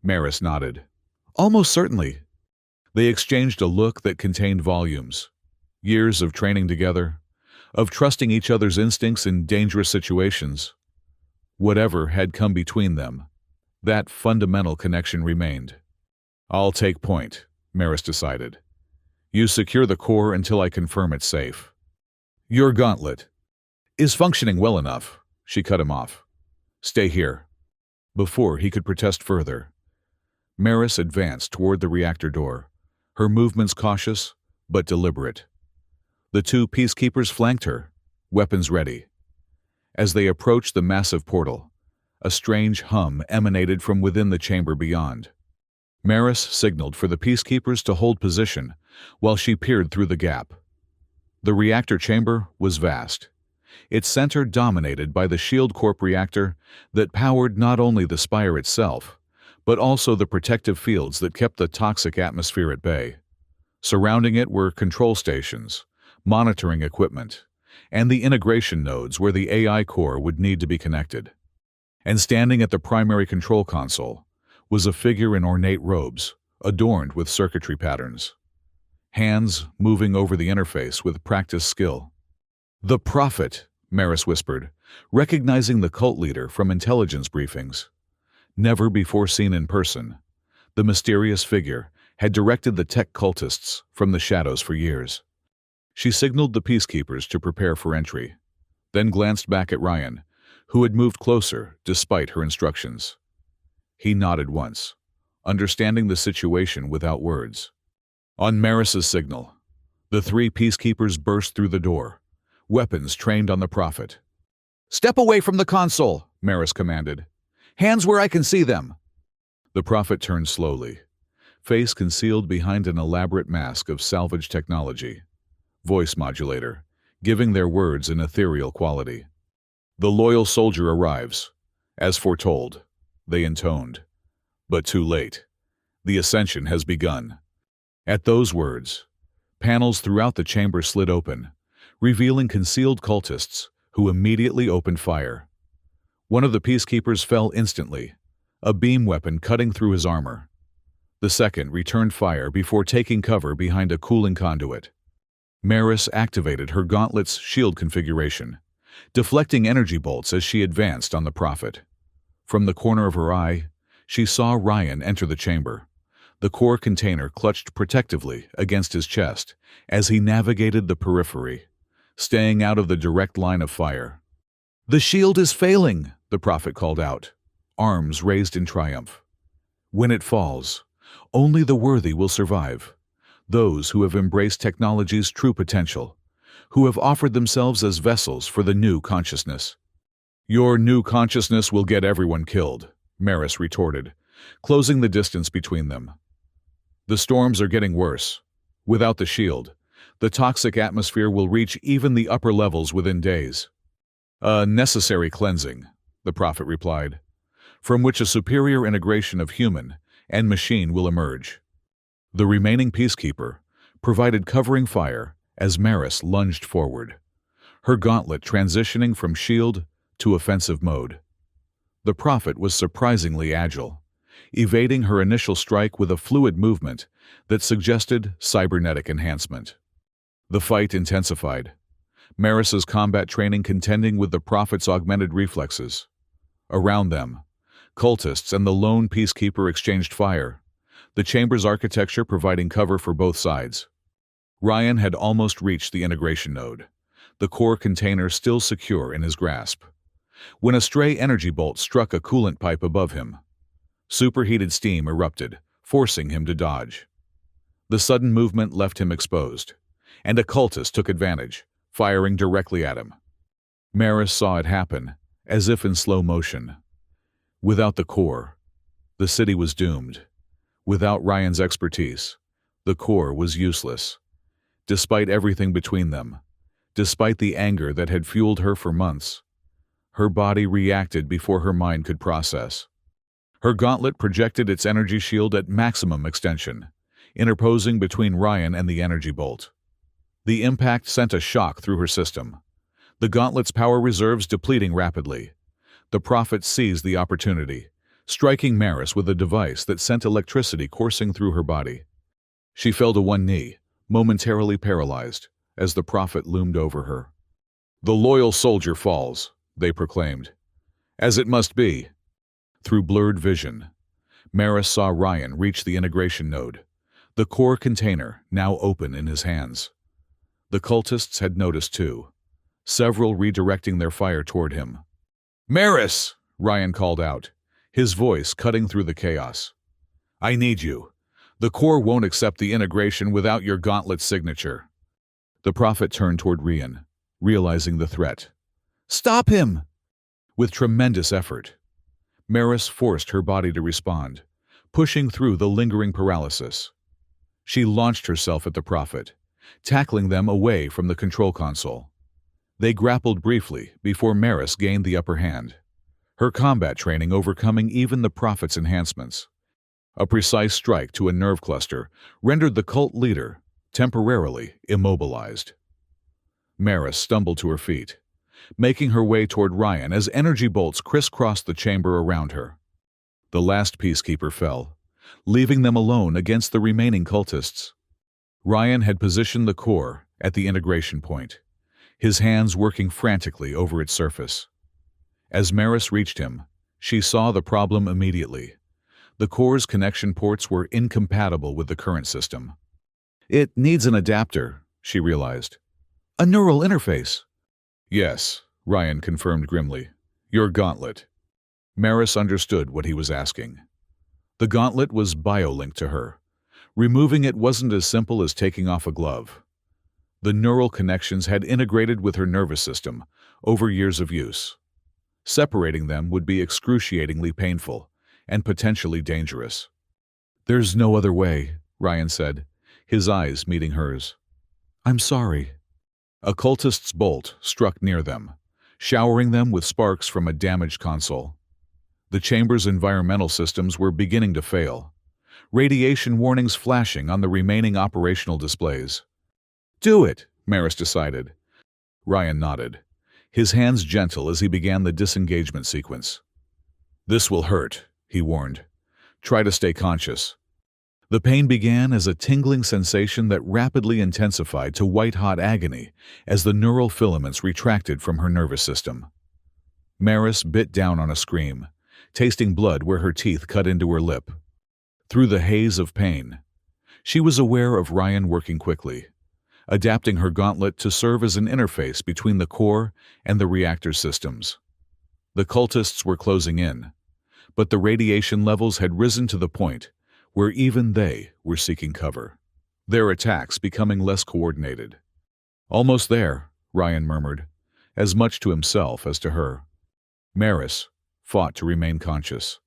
Maris nodded. "Almost certainly." They exchanged a look that contained volumes. Years of training together, of trusting each other's instincts in dangerous situations. Whatever had come between them, that fundamental connection remained. I'll take point, Maris decided. You secure the core until I confirm it's safe. Your gauntlet is functioning well enough, she cut him off. Stay here. Before he could protest further, Maris advanced toward the reactor door, her movements cautious but deliberate. The two peacekeepers flanked her, weapons ready. As they approached the massive portal, a strange hum emanated from within the chamber beyond. Maris signaled for the peacekeepers to hold position while she peered through the gap. The reactor chamber was vast, its center dominated by the Shield Corp reactor that powered not only the spire itself, but also the protective fields that kept the toxic atmosphere at bay. Surrounding it were control stations, monitoring equipment, and the integration nodes where the AI core would need to be connected. And standing at the primary control console was a figure in ornate robes, adorned with circuitry patterns. Hands moving over the interface with practiced skill. The Prophet, Maris whispered, recognizing the cult leader from intelligence briefings. Never before seen in person, the mysterious figure had directed the tech cultists from the shadows for years. She signaled the peacekeepers to prepare for entry, then glanced back at Ryan, who had moved closer despite her instructions. He nodded once, understanding the situation without words. On Maris's signal, the three peacekeepers burst through the door, weapons trained on the Prophet. "Step away from the console," Maris commanded. "Hands where I can see them." The Prophet turned slowly, face concealed behind an elaborate mask of salvage technology. Voice modulator, giving their words an ethereal quality. "The loyal soldier arrives. As foretold," they intoned. But too late. The ascension has begun. At those words, panels throughout the chamber slid open, revealing concealed cultists who immediately opened fire. One of the peacekeepers fell instantly, a beam weapon cutting through his armor. The second returned fire before taking cover behind a cooling conduit. Maris activated her gauntlet's shield configuration, deflecting energy bolts as she advanced on the Prophet. From the corner of her eye, she saw Ryan enter the chamber, the core container clutched protectively against his chest as he navigated the periphery, staying out of the direct line of fire. "The shield is failing," the Prophet called out, arms raised in triumph. "When it falls, only the worthy will survive. Those who have embraced technology's true potential, who have offered themselves as vessels for the new consciousness." "Your new consciousness will get everyone killed," Maris retorted, closing the distance between them. "The storms are getting worse. Without the shield, the toxic atmosphere will reach even the upper levels within days." "A necessary cleansing," the Prophet replied, "from which a superior integration of human and machine will emerge." The remaining peacekeeper provided covering fire as Maris lunged forward, her gauntlet transitioning from shield to offensive mode. The Prophet was surprisingly agile, evading her initial strike with a fluid movement that suggested cybernetic enhancement. The fight intensified, Maris's combat training contending with the Prophet's augmented reflexes. Around them, cultists and the lone peacekeeper exchanged fire, the chamber's architecture providing cover for both sides. Ryan had almost reached the integration node, the core container still secure in his grasp, when a stray energy bolt struck a coolant pipe above him. Superheated steam erupted, forcing him to dodge. The sudden movement left him exposed, and a cultist took advantage, firing directly at him. Maris saw it happen, as if in slow motion. Without the core, the city was doomed. Without Ryan's expertise, the core was useless. Despite everything between them, despite the anger that had fueled her for months, her body reacted before her mind could process. Her gauntlet projected its energy shield at maximum extension, interposing between Ryan and the energy bolt. The impact sent a shock through her system, the gauntlet's power reserves depleting rapidly. The Prophet seized the opportunity, striking Maris with a device that sent electricity coursing through her body. She fell to one knee, momentarily paralyzed, as the Prophet loomed over her. "The loyal soldier falls," they proclaimed. "As it must be." Through blurred vision, Maris saw Ryan reach the integration node, the core container now open in his hands. The cultists had noticed too, several redirecting their fire toward him. "Maris!" Ryan called out, his voice cutting through the chaos. "I need you. The core won't accept the integration without your gauntlet signature." The prophet turned toward Ryan, realizing the threat. "Stop him!" With tremendous effort, Maris forced her body to respond, pushing through the lingering paralysis. She launched herself at the prophet, tackling them away from the control console. They grappled briefly before Maris gained the upper hand, her combat training overcoming even the prophet's enhancements. A precise strike to a nerve cluster rendered the cult leader temporarily immobilized. Maris stumbled to her feet, making her way toward Ryan as energy bolts crisscrossed the chamber around her. The last peacekeeper fell, leaving them alone against the remaining cultists. Ryan had positioned the core at the integration point, his hands working frantically over its surface. As Maris reached him, she saw the problem immediately. The core's connection ports were incompatible with the current system. "It needs an adapter," she realized. "A neural interface." "Yes," Ryan confirmed grimly. "Your gauntlet." Maris understood what he was asking. The gauntlet was biolinked to her. Removing it wasn't as simple as taking off a glove. The neural connections had integrated with her nervous system over years of use. Separating them would be excruciatingly painful and potentially dangerous. "There's no other way," Ryan said, his eyes meeting hers. "I'm sorry." A cultist's bolt struck near them, showering them with sparks from a damaged console. The chamber's environmental systems were beginning to fail, radiation warnings flashing on the remaining operational displays. "Do it," Maris decided. Ryan nodded, his hands gentle as he began the disengagement sequence. "This will hurt," he warned. "Try to stay conscious." The pain began as a tingling sensation that rapidly intensified to white-hot agony as the neural filaments retracted from her nervous system. Maris bit down on a scream, tasting blood where her teeth cut into her lip. Through the haze of pain, she was aware of Ryan working quickly, adapting her gauntlet to serve as an interface between the core and the reactor systems. The cultists were closing in, but the radiation levels had risen to the point where even they were seeking cover, their attacks becoming less coordinated. "Almost there," Ryan murmured, as much to himself as to her. Maris fought to remain conscious,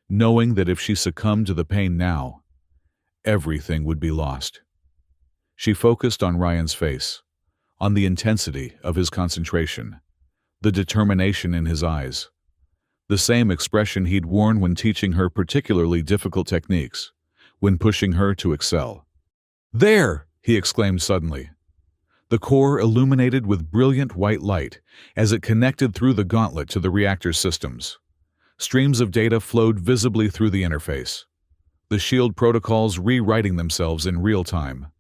knowing that if she succumbed to the pain now, everything would be lost. She focused on Ryan's face, on the intensity of his concentration, the determination in his eyes, the same expression he'd worn when teaching her particularly difficult techniques, when pushing her to excel. "There!" he exclaimed suddenly. The core illuminated with brilliant white light as it connected through the gauntlet to the reactor systems. Streams of data flowed visibly through the interface, the shield protocols rewriting themselves in real time.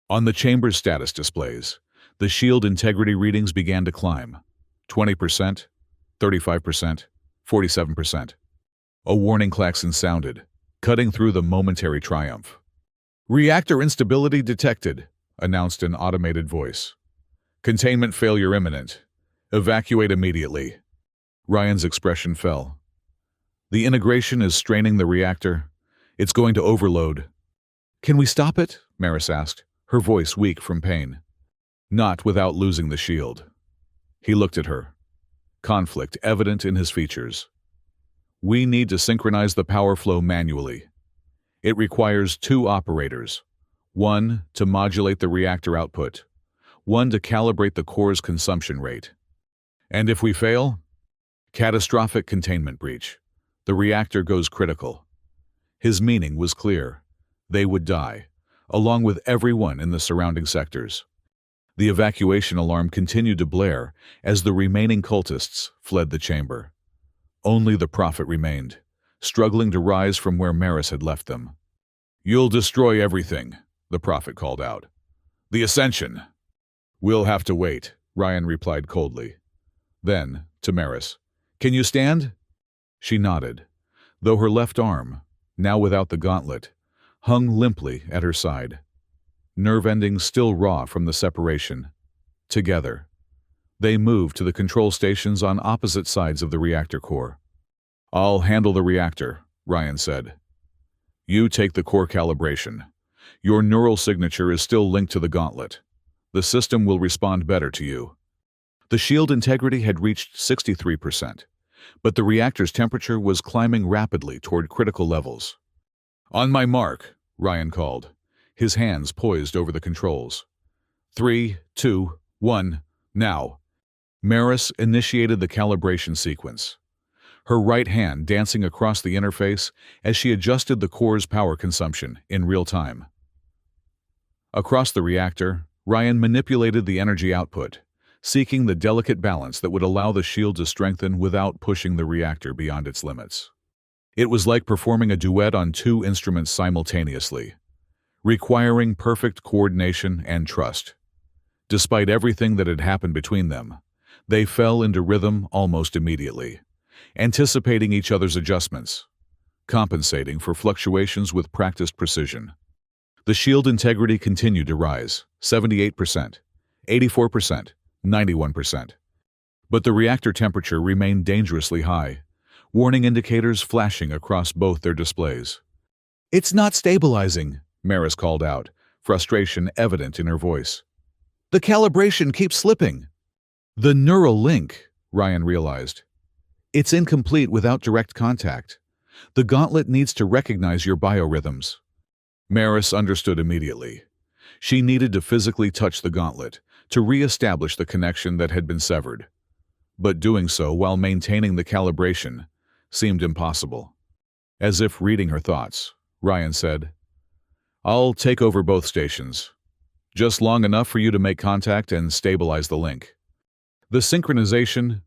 On the chamber's status displays, the shield integrity readings began to climb. 20%, 35%, 47%. A warning klaxon sounded, cutting through the momentary triumph. "Reactor instability detected," announced an automated voice. "Containment failure imminent. Evacuate immediately." Ryan's expression fell. "The integration is straining the reactor. It's going to overload." "Can we stop it?" Maris asked, her voice weak from pain. "Not without losing the shield." He looked at her, conflict evident in his features. "We need to synchronize the power flow manually. It requires 2 operators, one to modulate the reactor output, one to calibrate the core's consumption rate. And if we fail? Catastrophic containment breach. The reactor goes critical." His meaning was clear. They would die, along with everyone in the surrounding sectors. The evacuation alarm continued to blare as the remaining cultists fled the chamber. Only the prophet remained, struggling to rise from where Maris had left them. "You'll destroy everything," the prophet called out. "The ascension." "We'll have to wait," Ryan replied coldly. Then, to Maris, "Can you stand?" She nodded, though her left arm, now without the gauntlet, hung limply at her side, nerve endings still raw from the separation. Together, they moved to the control stations on opposite sides of the reactor core. "I'll handle the reactor," Ryan said. "You take the core calibration. Your neural signature is still linked to the gauntlet. The system will respond better to you." The shield integrity had reached 63%, but the reactor's temperature was climbing rapidly toward critical levels. "On my mark," Ryan called, his hands poised over the controls. 3, 2, 1, now. Maris initiated the calibration sequence, her right hand dancing across the interface as she adjusted the core's power consumption in real time. Across the reactor, Ryan manipulated the energy output, seeking the delicate balance that would allow the shield to strengthen without pushing the reactor beyond its limits. It was like performing a duet on two instruments simultaneously, requiring perfect coordination and trust. Despite everything that had happened between them, they fell into rhythm almost immediately, anticipating each other's adjustments, compensating for fluctuations with practiced precision. The shield integrity continued to rise, 78%, 84%, 91%. But the reactor temperature remained dangerously high, warning indicators flashing across both their displays. "It's not stabilizing," Maris called out, frustration evident in her voice. "The calibration keeps slipping." "The neural link," Ryan realized. "It's incomplete without direct contact. The gauntlet needs to recognize your biorhythms." Maris understood immediately. She needed to physically touch the gauntlet to re-establish the connection that had been severed. But doing so while maintaining the calibration seemed impossible. As if reading her thoughts, Ryan said, "I'll take over both stations. Just long enough for you to make contact and stabilize the link. The synchronization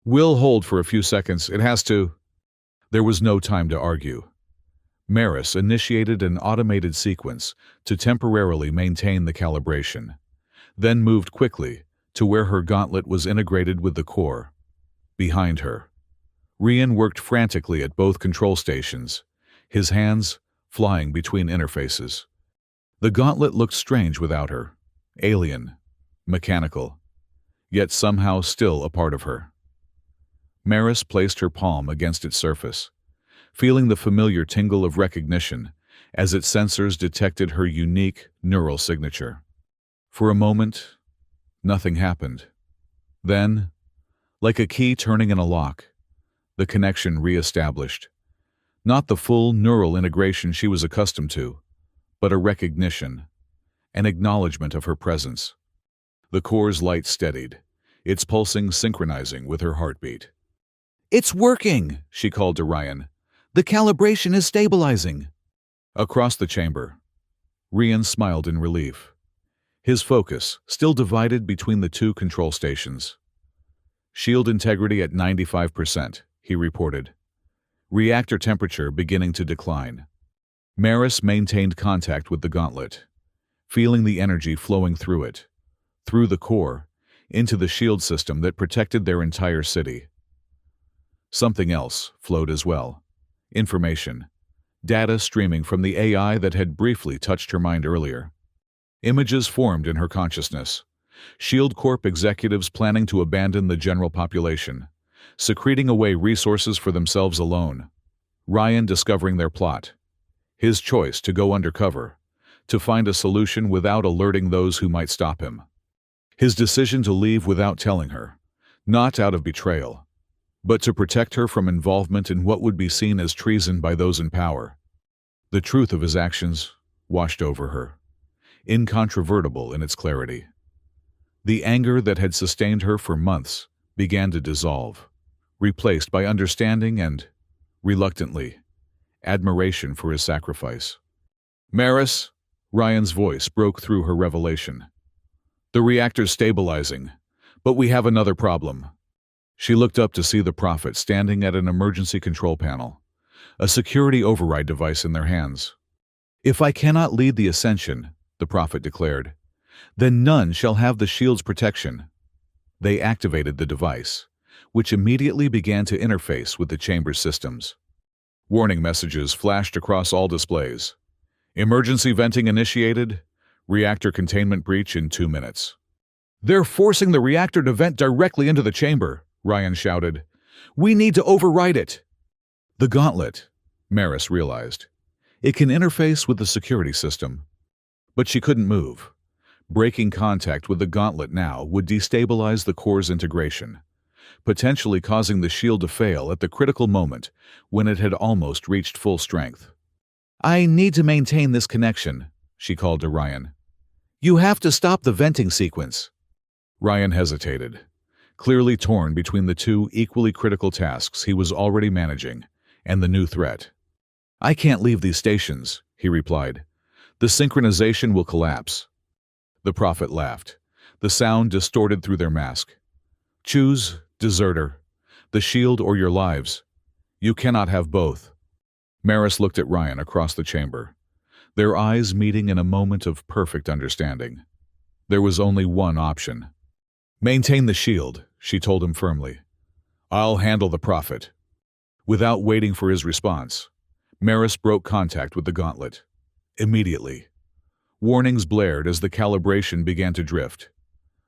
will hold for a few seconds. It has to." There was no time to argue. Maris initiated an automated sequence to temporarily maintain the calibration, then moved quickly to where her gauntlet was integrated with the core. Behind her, Ryan worked frantically at both control stations, his hands flying between interfaces. The gauntlet looked strange without her, alien, mechanical, yet somehow still a part of her. Maris placed her palm against its surface, feeling the familiar tingle of recognition as its sensors detected her unique neural signature. For a moment, nothing happened. Then, like a key turning in a lock, the connection re-established. Not the full neural integration she was accustomed to, but a recognition, an acknowledgement of her presence. The core's light steadied, its pulsing synchronizing with her heartbeat. "It's working," she called to Ryan. "The calibration is stabilizing." Across the chamber, Ryan smiled in relief, his focus still divided between the two control stations. "Shield integrity at 95%, he reported. Reactor temperature beginning to decline. Maris maintained contact with the gauntlet, feeling the energy flowing through it, through the core, into the shield system that protected their entire city. Something else flowed as well. Information, data streaming from the AI that had briefly touched her mind earlier. Images formed in her consciousness. Shield Corp executives planning to abandon the general population, secreting away resources for themselves alone. Ryan discovering their plot. His choice to go undercover, to find a solution without alerting those who might stop him. His decision to leave without telling her, not out of betrayal, but to protect her from involvement in what would be seen as treason by those in power. The truth of his actions washed over her, incontrovertible in its clarity. The anger that had sustained her for months began to dissolve, replaced by understanding and, reluctantly, admiration for his sacrifice. "Maris," Ryan's voice broke through her revelation. "The reactor's stabilizing, but we have another problem." She looked up to see the Prophet standing at an emergency control panel, a security override device in their hands. "If I cannot lead the ascension," the Prophet declared, "then none shall have the shield's protection." They activated the device, which immediately began to interface with the chamber's systems. Warning messages flashed across all displays. Emergency venting initiated. Reactor containment breach in 2 minutes. "They're forcing the reactor to vent directly into the chamber," Ryan shouted. "We need to override it." The gauntlet, Maris realized. It can interface with the security system. But she couldn't move. Breaking contact with the gauntlet now would destabilize the core's integration, potentially causing the shield to fail at the critical moment when it had almost reached full strength. "I need to maintain this connection," she called to Ryan. "You have to stop the venting sequence." Ryan hesitated, clearly torn between the two equally critical tasks he was already managing and the new threat. "I can't leave these stations," he replied. "The synchronization will collapse." The prophet laughed, the sound distorted through their mask. "Choose, deserter, the shield or your lives. You cannot have both." Maris looked at Ryan across the chamber, their eyes meeting in a moment of perfect understanding. There was only one option. "Maintain the shield," she told him firmly. "I'll handle the prophet." Without waiting for his response, Maris broke contact with the gauntlet. Immediately. Warnings blared as the calibration began to drift.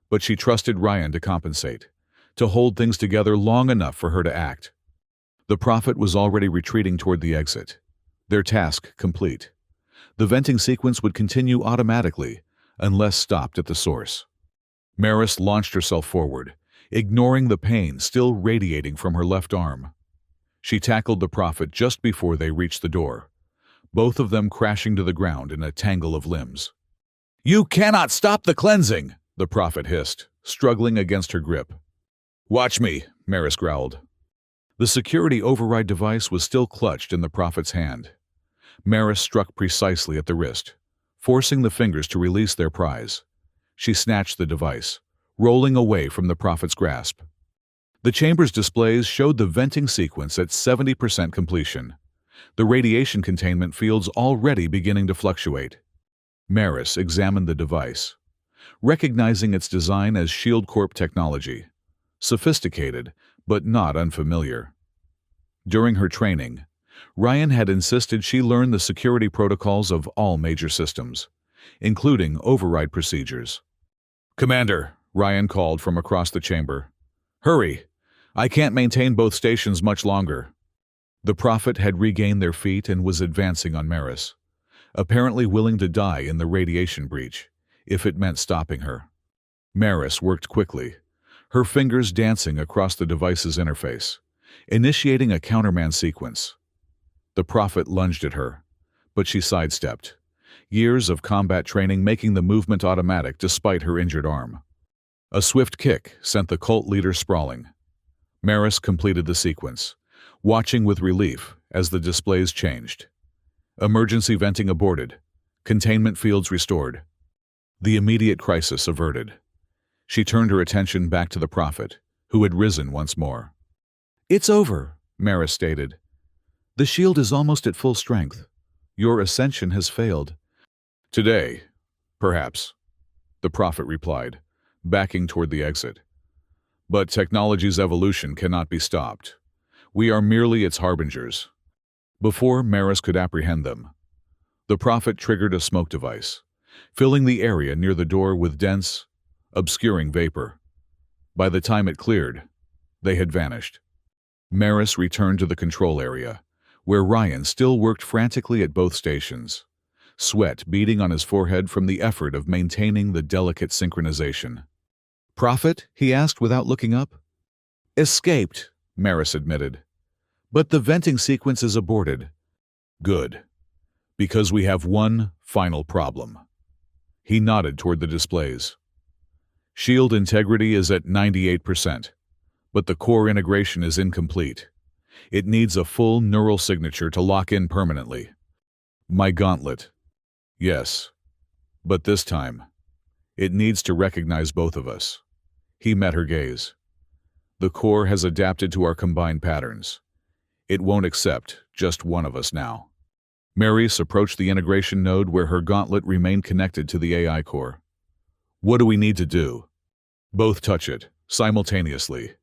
But she trusted Ryan to compensate, to hold things together long enough for her to act. The prophet was already retreating toward the exit, their task complete. The venting sequence would continue automatically, unless stopped at the source. Maris launched herself forward, ignoring the pain still radiating from her left arm. She tackled the prophet just before they reached the door, both of them crashing to the ground in a tangle of limbs. "You cannot stop the cleansing!" the prophet hissed, struggling against her grip. "Watch me," Maris growled. The security override device was still clutched in the prophet's hand. Maris struck precisely at the wrist, forcing the fingers to release their prize. She snatched the device, rolling away from the prophet's grasp. The chamber's displays showed the venting sequence at 70% completion, the radiation containment fields already beginning to fluctuate. Maris examined the device, recognizing its design as Shield Corp technology, sophisticated but not unfamiliar. During her training, Ryan had insisted she learn the security protocols of all major systems, including override procedures. "Commander," Ryan called from across the chamber. "Hurry! I can't maintain both stations much longer." The prophet had regained their feet and was advancing on Maris, apparently willing to die in the radiation breach, if it meant stopping her. Maris worked quickly, her fingers dancing across the device's interface, initiating a counterman sequence. The prophet lunged at her, but she sidestepped, years of combat training making the movement automatic despite her injured arm. A swift kick sent the cult leader sprawling. Maris completed the sequence, watching with relief as the displays changed. Emergency venting aborted, containment fields restored. The immediate crisis averted. She turned her attention back to the prophet, who had risen once more. "It's over," Maris stated. "The shield is almost at full strength. Your ascension has failed." "Today, perhaps," the prophet replied, backing toward the exit. "But technology's evolution cannot be stopped. We are merely its harbingers." Before Maris could apprehend them, the prophet triggered a smoke device, filling the area near the door with dense, obscuring vapor. By the time it cleared, they had vanished. Maris returned to the control area, where Ryan still worked frantically at both stations, sweat beading on his forehead from the effort of maintaining the delicate synchronization. "Prophet?" he asked without looking up. "Escaped," Maris admitted. "But the venting sequence is aborted." "Good. Because we have one final problem." He nodded toward the displays. "Shield integrity is at 98%, but the core integration is incomplete. It needs a full neural signature to lock in permanently." "My gauntlet." "Yes. But this time, it needs to recognize both of us." He met her gaze. "The core has adapted to our combined patterns. It won't accept just one of us now." Maris approached the integration node where her gauntlet remained connected to the AI core. "What do we need to do?" "Both touch it, simultaneously.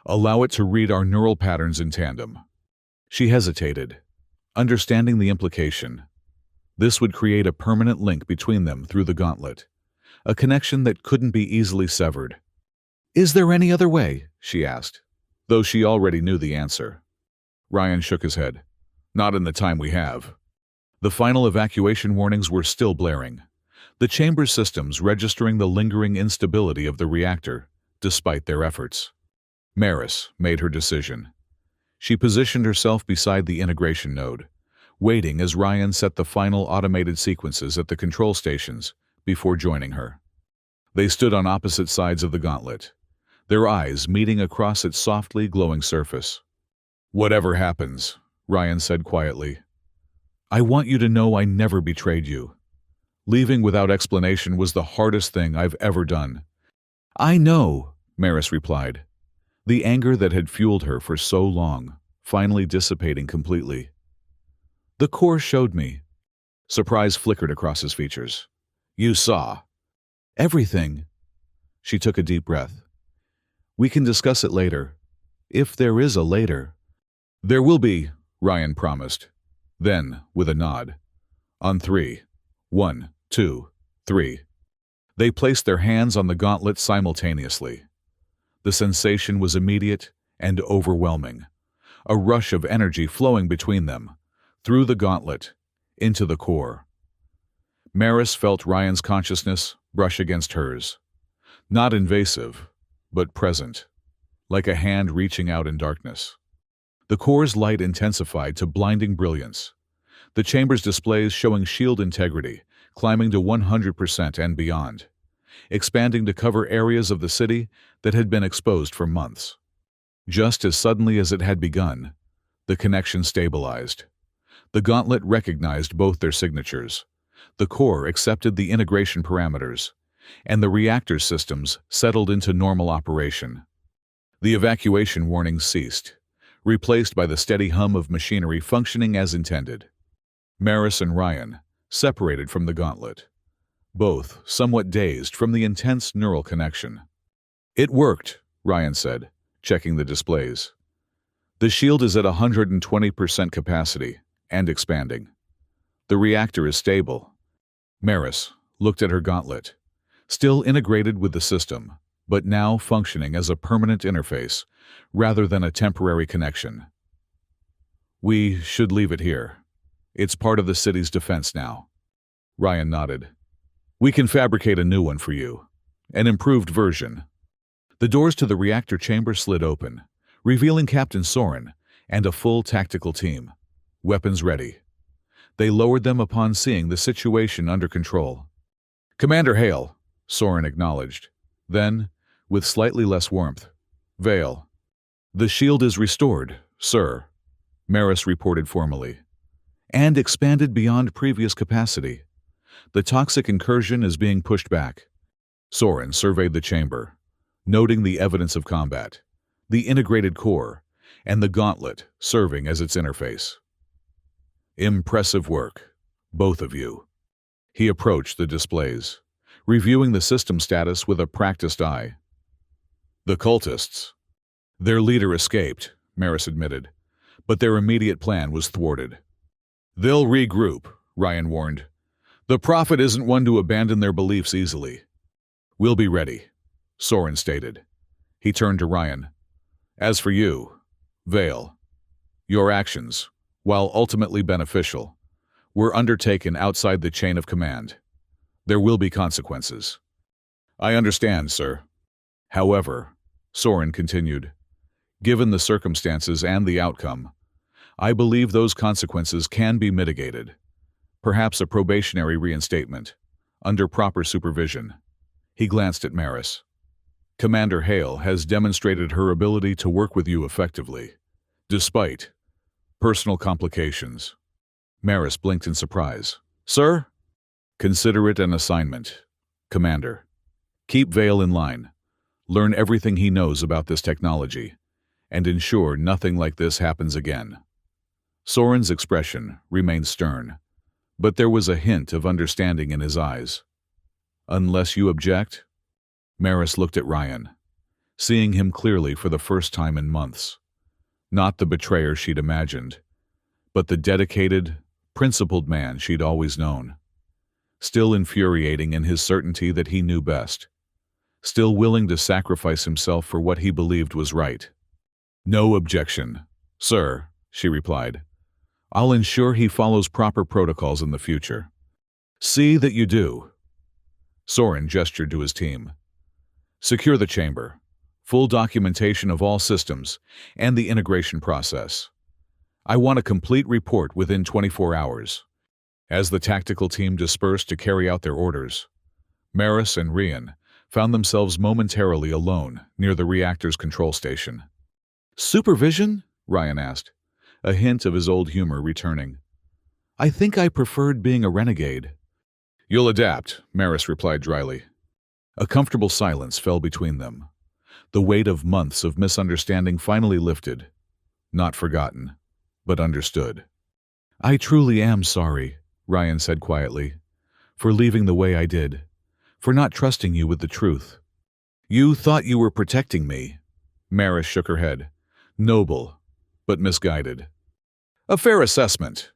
Allow it to read our neural patterns in tandem." She hesitated, understanding the implication. This would create a permanent link between them through the gauntlet, a connection that couldn't be easily severed. "Is there any other way?" she asked, though she already knew the answer. Ryan shook his head. "Not in the time we have." The final evacuation warnings were still blaring, the chamber's systems registering the lingering instability of the reactor, despite their efforts. Maris made her decision. She positioned herself beside the integration node, waiting as Ryan set the final automated sequences at the control stations before joining her. They stood on opposite sides of the gauntlet, their eyes meeting across its softly glowing surface. "Whatever happens," Ryan said quietly, "I want you to know I never betrayed you. Leaving without explanation was the hardest thing I've ever done." "I know," Maris replied, the anger that had fueled her for so long finally dissipating completely. "The core showed me." Surprise flickered across his features. "You saw?" "Everything." She took a deep breath. "We can discuss it later. If there is a later." "There will be," Ryan promised. Then, with a nod, "On 3. 1, 2, 3. They placed their hands on the gauntlet simultaneously. The sensation was immediate and overwhelming, a rush of energy flowing between them, through the gauntlet, into the core. Maris felt Ryan's consciousness brush against hers. Not invasive, but present, like a hand reaching out in darkness. The core's light intensified to blinding brilliance, the chamber's displays showing shield integrity, climbing to 100% and beyond, expanding to cover areas of the city that had been exposed for months. Just as suddenly as it had begun, the connection stabilized. The gauntlet recognized both their signatures. The core accepted the integration parameters, and the reactor systems settled into normal operation. The evacuation warnings ceased, replaced by the steady hum of machinery functioning as intended. Maris and Ryan separated from the gauntlet, both somewhat dazed from the intense neural connection. "It worked," Ryan said, checking the displays. "The shield is at 120% capacity and expanding. The reactor is stable." Maris looked at her gauntlet, still integrated with the system, but now functioning as a permanent interface rather than a temporary connection. "We should leave it here. It's part of the city's defense now." Ryan nodded. "We can fabricate a new one for you, an improved version." The doors to the reactor chamber slid open, revealing Captain Soren and a full tactical team, weapons ready. They lowered them upon seeing the situation under control. "Commander Hale," Soren acknowledged. Then, with slightly less warmth, "Vale." "The shield is restored, sir," Maris reported formally, "and expanded beyond previous capacity. The toxic incursion is being pushed back." Soren surveyed the chamber, noting the evidence of combat, the integrated core, and the gauntlet serving as its interface. "Impressive work, both of you." He approached the displays, reviewing the system status with a practiced eye. "The cultists. Their leader escaped," Maris admitted, "but their immediate plan was thwarted." "They'll regroup," Ryan warned. "The Prophet isn't one to abandon their beliefs easily." "We'll be ready," Soren stated. He turned to Ryan. "As for you, Vale, your actions, while ultimately beneficial, were undertaken outside the chain of command. There will be consequences." "I understand, sir." "However," Soren continued, "given the circumstances and the outcome, I believe those consequences can be mitigated. Perhaps a probationary reinstatement, under proper supervision." He glanced at Maris. "Commander Hale has demonstrated her ability to work with you effectively, despite personal complications." Maris blinked in surprise. "Sir?" "Consider it an assignment, Commander. Keep Vale in line, learn everything he knows about this technology, and ensure nothing like this happens again." Soren's expression remained stern, but there was a hint of understanding in his eyes. "Unless you object?" Maris looked at Ryan, seeing him clearly for the first time in months. Not the betrayer she'd imagined, but the dedicated, principled man she'd always known. Still infuriating in his certainty that he knew best. Still willing to sacrifice himself for what he believed was right. "No objection, sir," she replied. "I'll ensure he follows proper protocols in the future." "See that you do." Soren gestured to his team. "Secure the chamber. Full documentation of all systems and the integration process. I want a complete report within 24 hours. As the tactical team dispersed to carry out their orders, Maris and Rian found themselves momentarily alone near the reactor's control station. "Supervision?" Ryan asked, a hint of his old humor returning. "I think I preferred being a renegade." "You'll adapt," Maris replied dryly. A comfortable silence fell between them. The weight of months of misunderstanding finally lifted. Not forgotten, but understood. "I truly am sorry," Ryan said quietly, "for leaving the way I did, for not trusting you with the truth." "You thought you were protecting me." Maris shook her head. "Noble, but misguided." "A fair assessment."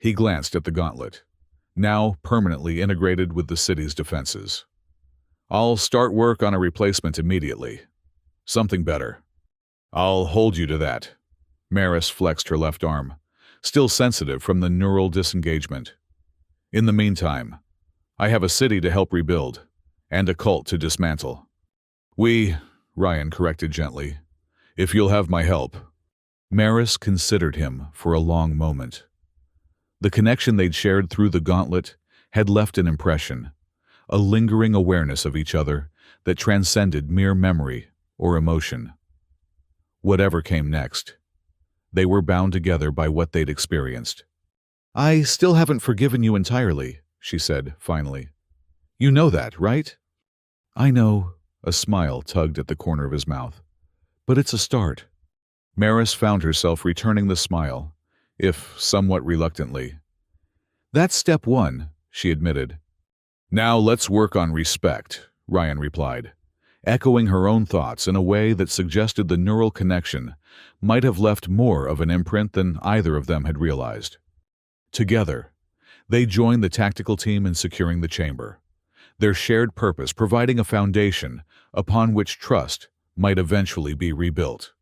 He glanced at the gauntlet, now permanently integrated with the city's defenses. "I'll start work on a replacement immediately. Something better." "I'll hold you to that." Maris flexed her left arm, still sensitive from the neural disengagement. "In the meantime, I have a city to help rebuild, and a cult to dismantle." Ryan corrected gently. "If you'll have my help." Maris considered him for a long moment. The connection they'd shared through the gauntlet had left an impression, a lingering awareness of each other that transcended mere memory or emotion. Whatever came next, they were bound together by what they'd experienced. "I still haven't forgiven you entirely," she said, finally. "You know that, right?" "I know," a smile tugged at the corner of his mouth. "But it's a start." Maris found herself returning the smile, if somewhat reluctantly. "That's step one," she admitted. "Now let's work on respect," Ryan replied, echoing her own thoughts in a way that suggested the neural connection might have left more of an imprint than either of them had realized. Together, they joined the tactical team in securing the chamber, their shared purpose providing a foundation upon which trust might eventually be rebuilt.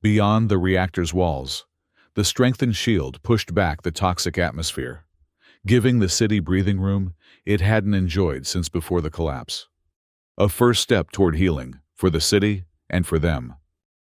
Beyond the reactor's walls, the strengthened shield pushed back the toxic atmosphere, giving the city breathing room it hadn't enjoyed since before the collapse. A first step toward healing, for the city and for them.